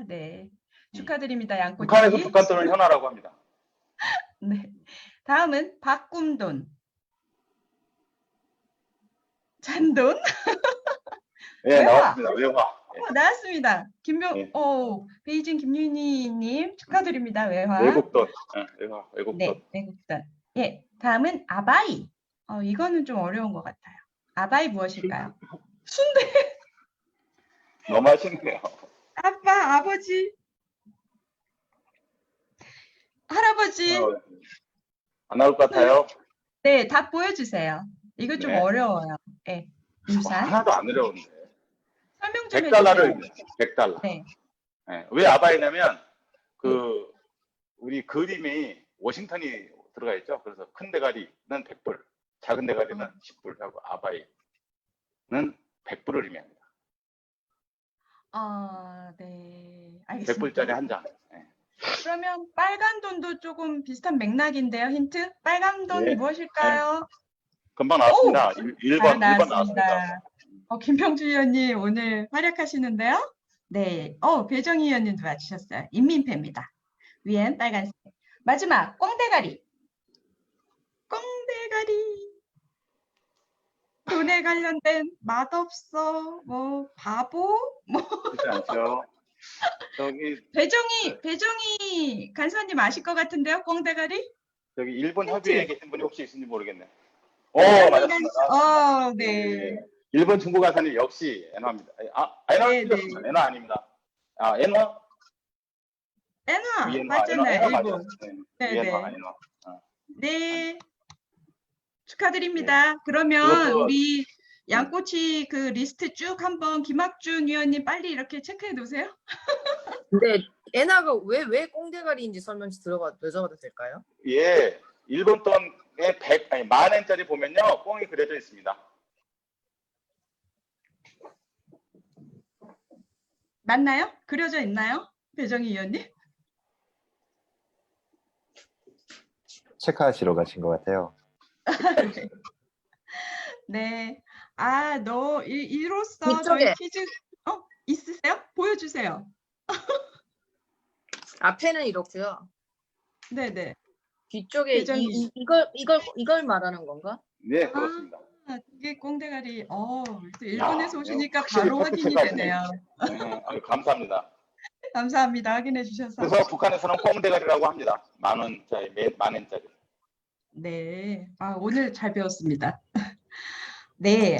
네. 축하드립니다. 양꼬치.
북한에서 북한 돈을 현화라고 합니다.
네. 다음은 바꿈돈. 잔돈?
예, 나왔습니다. 외화.
나왔습니다. 베이징 김윤희님 축하드립니다. 외화.
외국돈. 외화, 외국돈.
네, 외국돈. 예, 다음은 아바이. 이거는 좀 어려운 것 같아요. 아바이 무엇일까요? 순대.
너무 하시네요.
아빠, 아버지, 할아버지.
안 나올 것 같아요.
네, 답 보여주세요. 이거 좀
네.
어려워요. 네, 유산.
하나도 안 어려운데.
설명 좀
100달러를
해주세요.
100달러.
네.
왜 아바이냐면 그 우리 그림이 워싱턴이 들어가 있죠. 그래서 큰 대가리는 100불, 작은 대가리는 10불 하고 아바이는 100불을 의미합니다.
네. 알겠습니다.
100불짜리 한 장. 네.
그러면 빨간 돈도 조금 비슷한 맥락인데요. 힌트? 빨간 돈
예.
무엇일까요?
금방 나왔습니다.
오!
1번
나왔습니다. 김평주 의원님 오늘 활약하시는데요. 네. 배정희 의원님도 맞추셨어요. 인민패입니다. 위엔 빨간색. 마지막 꽁대가리. 꽁대가리. 돈에 관련된 맛없어, 뭐 바보, 뭐
그렇지 않죠. 저기
배정희 간사님 아실 것 같은데요, 꽁대가리?
저기 일본
힌트.
협의회에 계신 분이 혹시 있는지 모르겠네. 맞았습니다.
네.
일본 중국 가사님 역시 엔화입니다. 엔화 틀렸습니다. 엔화 아닙니다. 엔화?
엔화
위엔화,
맞잖아요,
엔화
일본.
맞죠?
네,
위엔화,
네.
엔화.
네. 축하드립니다. 그러면
그것도-
우리 양꼬치 그 리스트 쭉 한번 김학준 위원님 빨리 이렇게 체크해 놓으세요.
근데 엔화가 왜 꽁대가리인지 설명 여쭤봐도 될까요?
예, 일본 돈에 10,000엔짜리 보면요, 꽁이 그려져 있습니다.
맞나요? 그려져 있나요? 배정희 위원님?
체크하시러 가신 것 같아요.
네. 이로써
뒤쪽에.
저희 퀴즈 있으세요? 보여주세요.
앞에는 이렇고요.
네네.
뒤쪽에
배정희.
이걸 말하는 건가?
네, 그렇습니다.
이게 꽁대가리. 또 일본에서 오시니까
확실히
바로 확인이
팩트
되네요.
감사합니다.
감사합니다. 확인해 주셔서.
그래서 북한에서는 꽁대가리라고 합니다. 10,000원짜리, 10,000엔짜리.
네. 오늘 잘 배웠습니다. 네.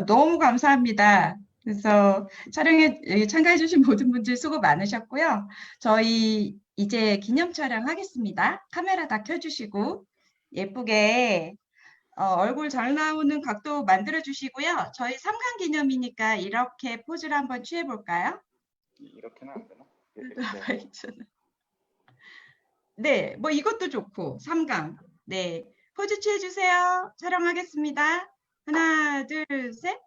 너무 감사합니다. 그래서 촬영에 참가해 주신 모든 분들 수고 많으셨고요. 저희 이제 기념 촬영 하겠습니다. 카메라 다 켜주시고 예쁘게 얼굴 잘 나오는 각도 만들어 주시고요. 저희 3강 기념이니까 이렇게 포즈를 한번 취해 볼까요?
이렇게는 안 되나?
네, 뭐 이것도 좋고 3강. 네, 포즈 취해 주세요. 촬영하겠습니다. 하나, 둘, 셋.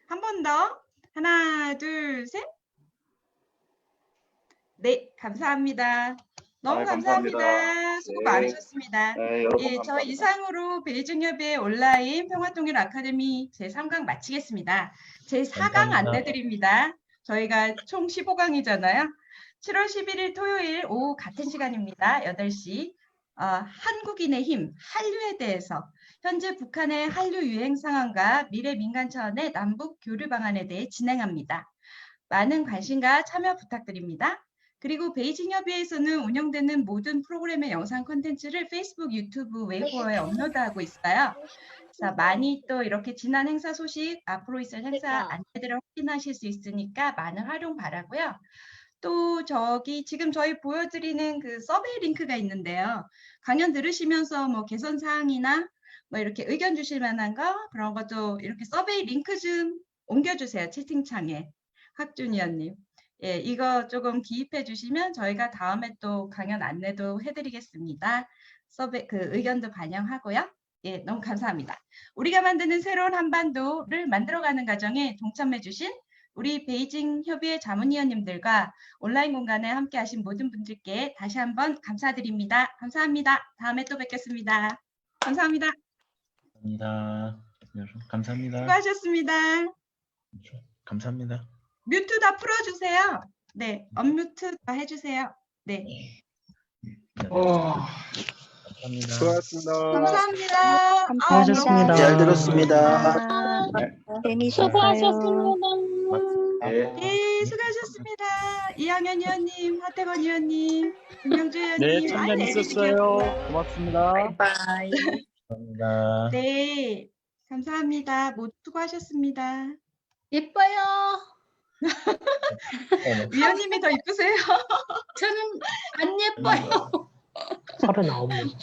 한 번 더. 하나, 둘, 셋. 네, 감사합니다. 너무
감사합니다.
감사합니다. 수고
네.
많으셨습니다.
네, 여러분
저
감사합니다.
이상으로 베이징협의회 온라인 평화통일 아카데미 제3강 마치겠습니다. 제4강
감사합니다.
안내드립니다. 저희가 총 15강이잖아요. 7월 11일 토요일 오후 같은 시간입니다. 8시. 한국인의 힘, 한류에 대해서 현재 북한의 한류 유행 상황과 미래 민간 차원의 남북 교류 방안에 대해 진행합니다. 많은 관심과 참여 부탁드립니다. 그리고 베이징 협의회에서는 운영되는 모든 프로그램의 영상 콘텐츠를 페이스북, 유튜브, 웨이보어에 업로드하고 있어요. 자, 많이 또 이렇게 지난 행사 소식, 앞으로 있을 행사 안내들을 확인하실 수 있으니까 많은 활용 바라고요. 또 지금 저희 보여드리는 그 서베이 링크가 있는데요. 강연 들으시면서 뭐 개선 사항이나 뭐 이렇게 의견 주실 만한 거 그런 것도 이렇게 서베이 링크 좀 옮겨주세요. 채팅창에. 학준 위원님. 예, 이거 조금 기입해 주시면 저희가 다음에 또 강연 안내도 해드리겠습니다. 그 의견도 반영하고요. 예, 너무 감사합니다. 우리가 만드는 새로운 한반도를 만들어가는 과정에 동참해 주신 우리 베이징 협의회 자문위원님들과 온라인 공간에 함께 하신 모든 분들께 다시 한번 감사드립니다. 감사합니다. 다음에 또 뵙겠습니다. 감사합니다.
감사합니다.
수고하셨습니다.
감사합니다.
뮤트 다 풀어주세요. 네, 언뮤트 다 해주세요. 네.
감사합니다.
수고하셨습니다.
감사합니다.
감사하셨습니다. 잘 들었습니다.
재미있었어요.
네, 수고하셨습니다. 이항현 의원님, 하태건 의원님, 김명주 의원님.
네, 참 재밌었어요. 고맙습니다.
바이바이.
감사합니다.
네, 감사합니다. 모두 수고하셨습니다.
예뻐요.
위원님이 더 이쁘세요.
저는 안 예뻐요.
39명.